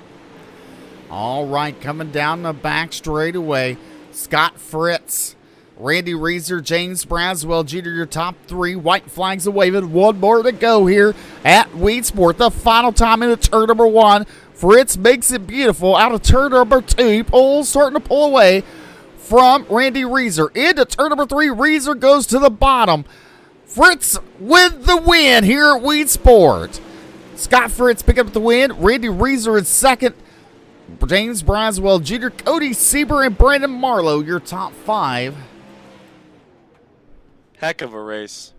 All right, coming down the back straightaway, Scott Fritz, Randy Reeser, James Braswell Jr., your top 3. White flags are waving. 1 more to go here at Weedsport. The final time into turn number 1. Fritz makes it beautiful. Out of turn number 2, he pulls, starting to pull away from Randy Reeser. Into turn number 3, Reeser goes to the bottom. Fritz with the win here at Weedsport. Scott Fritz picking up the win. Randy Reeser in second. James Braswell Jr., Cody Siebert, and Brandon Marlowe, your top 5. Heck of a race.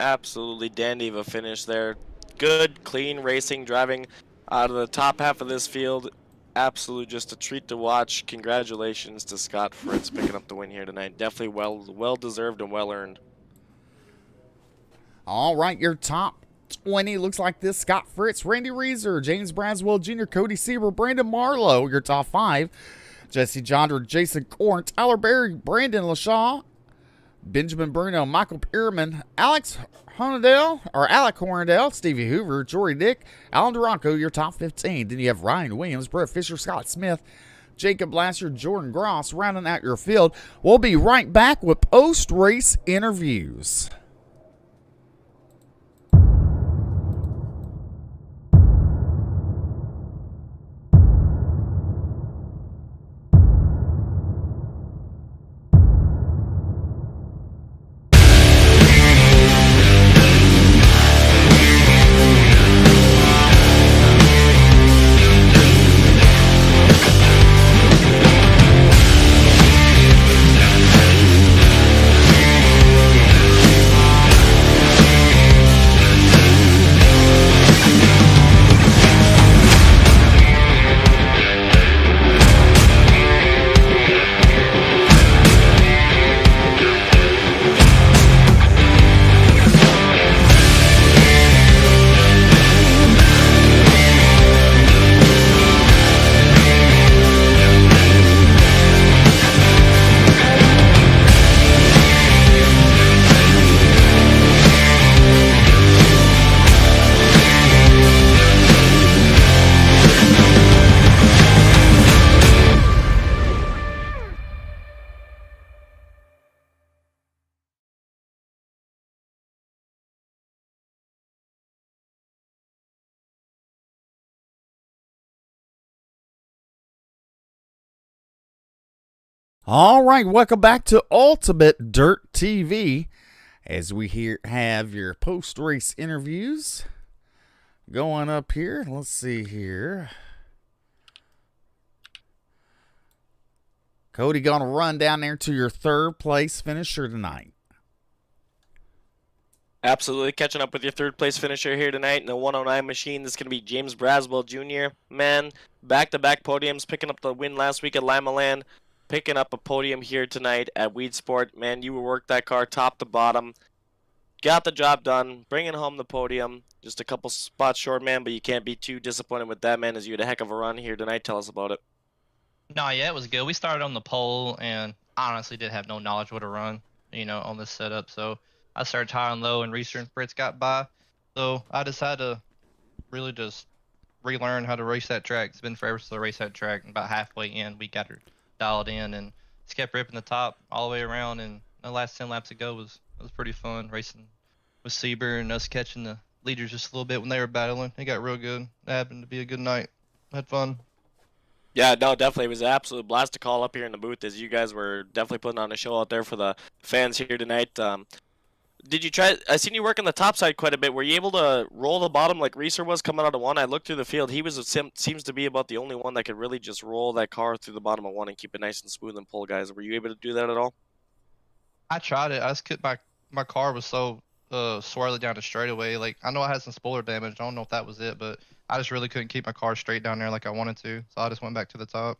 Absolutely dandy of a finish there. Good, clean racing, driving out of the top half of this field. Absolute just a treat to watch. Congratulations to Scott Fritz picking up the win here tonight. Definitely well deserved and well earned. All right, your top 20 looks like this. Scott Fritz, Randy Reeser, James Braswell Jr., Cody Siebert, Brandon Marlowe, your top 5. Jesse Johndred, Jason Korn, Tyler Berry, Brandon LaShaw, Benjamin Bruno, Michael Pierman, Alec Hornadell, Stevie Hoover, Jory Dick, Alan Duranco, your top 15. Then you have Ryan Williams, Brett Fisher, Scott Smith, Jacob Lasser, Jordan Gross, rounding out your field. We'll be right back with post-race interviews. All right, welcome back to Ultimate Dirt TV. As we have your post-race interviews going up here. Let's see here. Cody, gonna run down there to your third place finisher tonight. Absolutely. Catching up with your third place finisher here tonight in the 109 machine. This is going to be James Braswell Jr. Man, back-to-back podiums, picking up the win last week at Lima Land, picking up a podium here tonight at Weedsport. Man, you worked that car top to bottom. Got the job done, bringing home the podium. Just a couple spots short, man, but you can't be too disappointed with that, man, as you had a heck of a run here tonight. Tell us about it. No, yeah, it was good. We started on the pole, and I honestly did have no knowledge what to run, on this setup. So I started high and low, and Reeser and Fritz got by. So I decided to really just relearn how to race that track. It's been forever since I raced that track. And about halfway in, we got her dialed in, and just kept ripping the top all the way around. And the last 10 laps ago was pretty fun racing with Sieber and us catching the leaders just a little bit when they were battling. It got real good. It happened to be a good night. Had fun. Yeah, no, definitely. It was an absolute blast to call up here in the booth, as you guys were definitely putting on a show out there for the fans here tonight. Did you try? I seen you work on the top side quite a bit. Were you able to roll the bottom like Reeser was coming out of one? I looked through the field. He seems to be about the only one that could really just roll that car through the bottom of one and keep it nice and smooth and pull guys. Were you able to do that at all? I tried it. I just could my car was so swirly down the straightaway. Like, I know I had some spoiler damage. I don't know if that was it, but I just really couldn't keep my car straight down there like I wanted to. So I just went back to the top.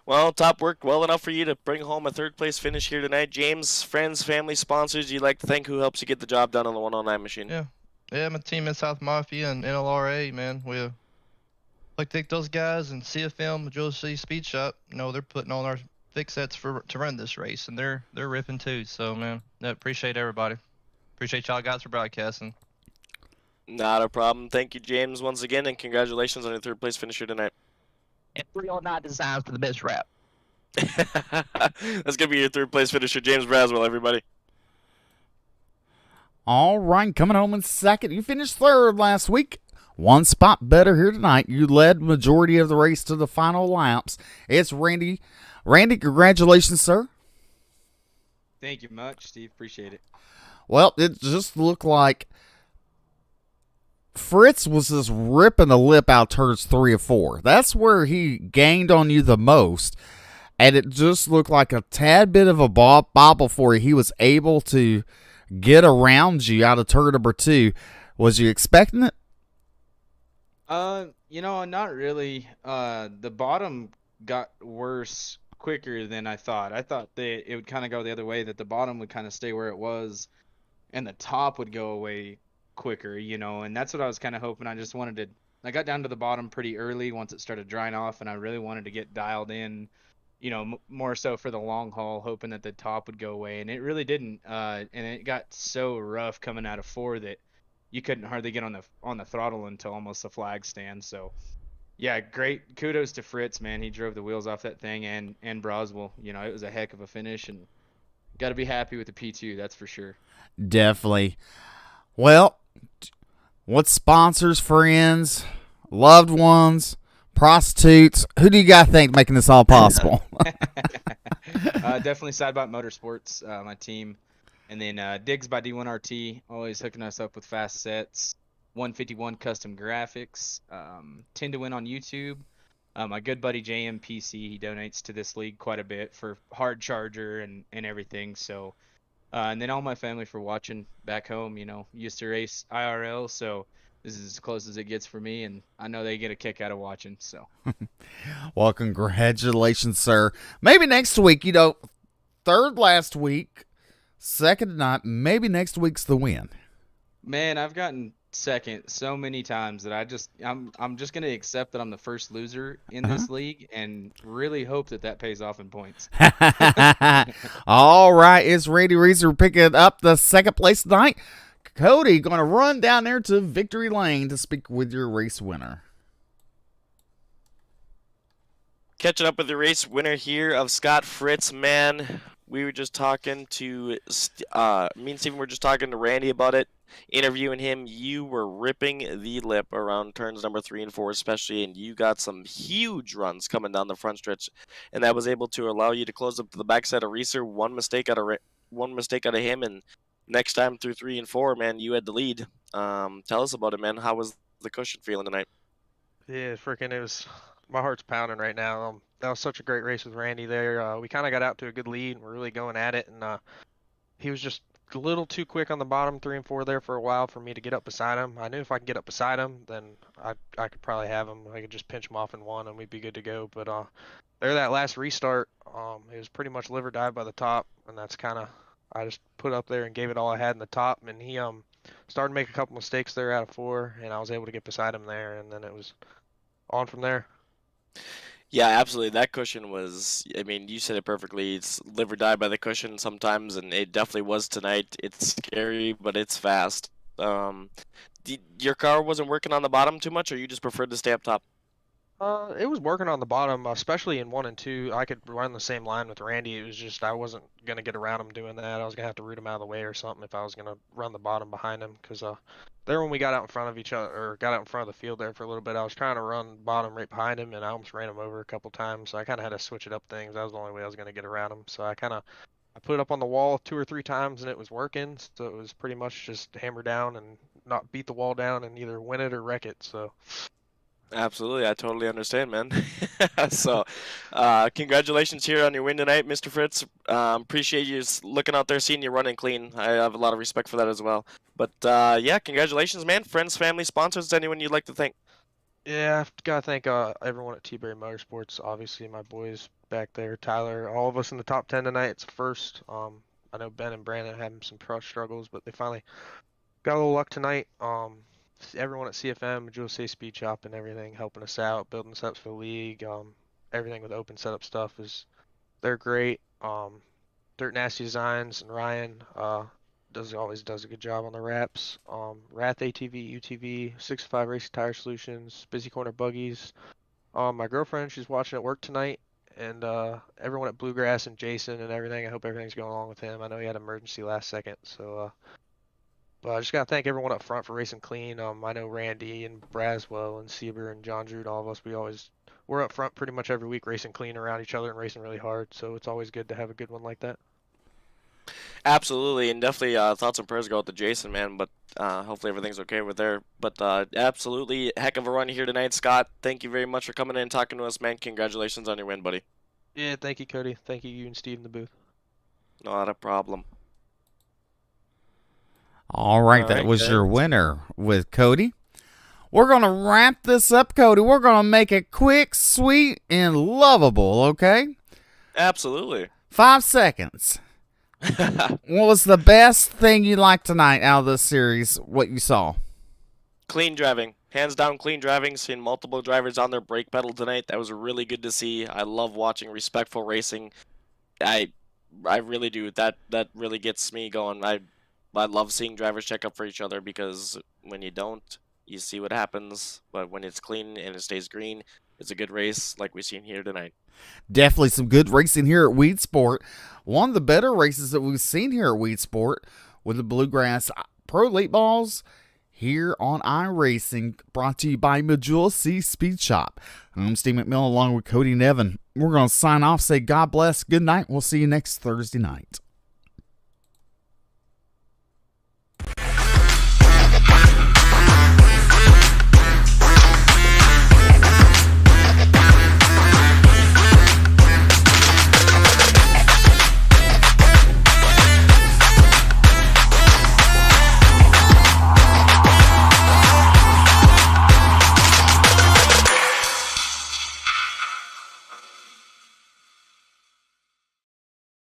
Well, top worked well enough for you to bring home a third place finish here tonight. James, friends, family, sponsors you'd like to thank who helps you get the job done on the 109 machine. Yeah, my team in South Mafia and NLRA, man. We like to thank those guys and CFM, Agility Speed Shop. They're putting on our fix sets to run this race, and they're ripping too. So, man, I appreciate everybody. Appreciate y'all guys for broadcasting. Not a problem. Thank you, James, once again, and congratulations on your third place finisher tonight. And 309 designs for the best rap. That's going to be your third place finisher, James Braswell, everybody. All right, coming home in second. You finished third last week. One spot better here tonight. You led majority of the race to the final laps. It's Randy. Randy, congratulations, sir. Thank you much, Steve. Appreciate it. Well, it just looked like Fritz was just ripping the lip out turns 3 or 4. That's where he gained on you the most. And it just looked like a tad bit of a bobble for you. He was able to get around you out of turn number 2. Was you expecting it? Not really. The bottom got worse quicker than I thought. I thought that it would kind of go the other way, that the bottom would kind of stay where it was and the top would go away quicker, and that's what I was kind of hoping. I got down to the bottom pretty early once it started drying off, and I really wanted to get dialed in, more so for the long haul, hoping that the top would go away, and it really didn't. And it got so rough coming out of 4 that you couldn't hardly get on the throttle until almost the flag stand. So yeah, great kudos to Fritz, man. He drove the wheels off that thing, and Broswell. It was a heck of a finish, and got to be happy with the P2, that's for sure. Definitely. Well, what sponsors, friends, loved ones, prostitutes, who do you guys think making this all possible? Definitely Sidebot Motorsports, my team. And then Diggs by D1RT, always hooking us up with fast sets. 151 Custom Graphics, 10 to Win on YouTube. My good buddy JMPC, he donates to this league quite a bit for hard charger and everything. So, and then all my family for watching back home. Used to race IRL, so this is as close as it gets for me, and I know they get a kick out of watching. So, well, congratulations, sir. Maybe next week. Third last week, second tonight. Maybe next week's the win. Man, I've gotten second so many times that I'm just gonna accept that I'm the first loser in this league and really hope that pays off in points. All right, it's Randy Reeser picking up the second place tonight. Cody gonna run down there to Victory Lane to speak with your race winner. Catching up with the race winner here of Scott Fritz, man. we were just talking to, me and Steven were just talking to Randy about it, interviewing him. You were ripping the lip around turns number 3 and 4, especially, and you got some huge runs coming down the front stretch, and that was able to allow you to close up to the backside of Reeser. One mistake out of him, and next time through 3 and 4, man, you had the lead. Tell us about it, man. How was the cushion feeling tonight? Yeah, it was, my heart's pounding right now. That was such a great race with Randy there. We kind of got out to a good lead and we're really going at it. And he was just a little too quick on the bottom 3 and 4 there for a while for me to get up beside him. I knew if I could get up beside him, then I could probably have him. I could just pinch him off in one and we'd be good to go. But there, that last restart, it was pretty much live or die by the top. And that's kind of, I just put up there and gave it all I had in the top. And he started to make a couple mistakes there out of 4, and I was able to get beside him there, and then it was on from there. Yeah, absolutely. That cushion was, I mean, you said it perfectly. It's live or die by the cushion sometimes, and it definitely was tonight. It's scary, but it's fast. Your car wasn't working on the bottom too much, or you just preferred to stay up top? It was working on the bottom, especially in 1 and 2. I could run the same line with Randy. It was just I wasn't gonna get around him doing that. I was gonna have to root him out of the way or something if I was gonna run the bottom behind him. Cause there when we got out in front of each other or got out in front of the field there for a little bit, I was trying to run bottom right behind him and I almost ran him over a couple times. So I kind of had to switch it up things. That was the only way I was gonna get around him. So I put it up on the wall 2 or 3 times and it was working. So it was pretty much just hammer down and not beat the wall down and either win it or wreck it. So. Absolutely, I totally understand, man. So, congratulations here on your win tonight, Mr. Fritz. Appreciate you looking out there, seeing you running clean. I have a lot of respect for that as well. But yeah, congratulations, man. Friends, family, sponsors, anyone you'd like to thank? Yeah, I've got to thank everyone at T-Berry Motorsports. Obviously, my boys back there, Tyler, all of us in the top 10 tonight. It's a first. I know Ben and Brandon had some struggles, but they finally got a little luck tonight. Everyone at CFM, Jewel Say Speed Shop, and everything helping us out, building setups for the league. Everything with open setup stuff they're great. Dirt Nasty Designs and Ryan always does a good job on the wraps. Wrath ATV, UTV, 65 Racing Tire Solutions, Busy Corner Buggies. My girlfriend, she's watching at work tonight, and everyone at Bluegrass and Jason and everything. I hope everything's going along with him. I know he had an emergency last second, so. But I just gotta thank everyone up front for racing clean. I know Randy and Braswell and Sieber and John Drew, all of us, we're up front pretty much every week racing clean around each other and racing really hard. So it's always good to have a good one like that. Absolutely, and definitely thoughts and prayers go out to Jason, man. But hopefully everything's okay with there. But absolutely, heck of a run here tonight, Scott. Thank you very much for coming in and talking to us, man. Congratulations on your win, buddy. Yeah, thank you, Cody. Thank you and Steve in the booth. Not a problem. All right, that was your winner with Cody. We're going to wrap this up, Cody. We're going to make it quick, sweet, and lovable, okay? Absolutely. 5 seconds. What was the best thing you liked tonight out of this series, what you saw? Clean driving. Hands down, clean driving. Seeing multiple drivers on their brake pedal tonight. That was really good to see. I love watching respectful racing. I really do. That really gets me going. I love seeing drivers check up for each other because when you don't, you see what happens. But when it's clean and it stays green, it's a good race like we've seen here tonight. Definitely some good racing here at Weedsport. One of the better races that we've seen here at Weedsport with the Bluegrass Pro Elite Balls here on iRacing, brought to you by Majula C Speed Shop. I'm Steve McMillan along with Cody Nevin. We're going to sign off, say God bless, good night. We'll see you next Thursday night.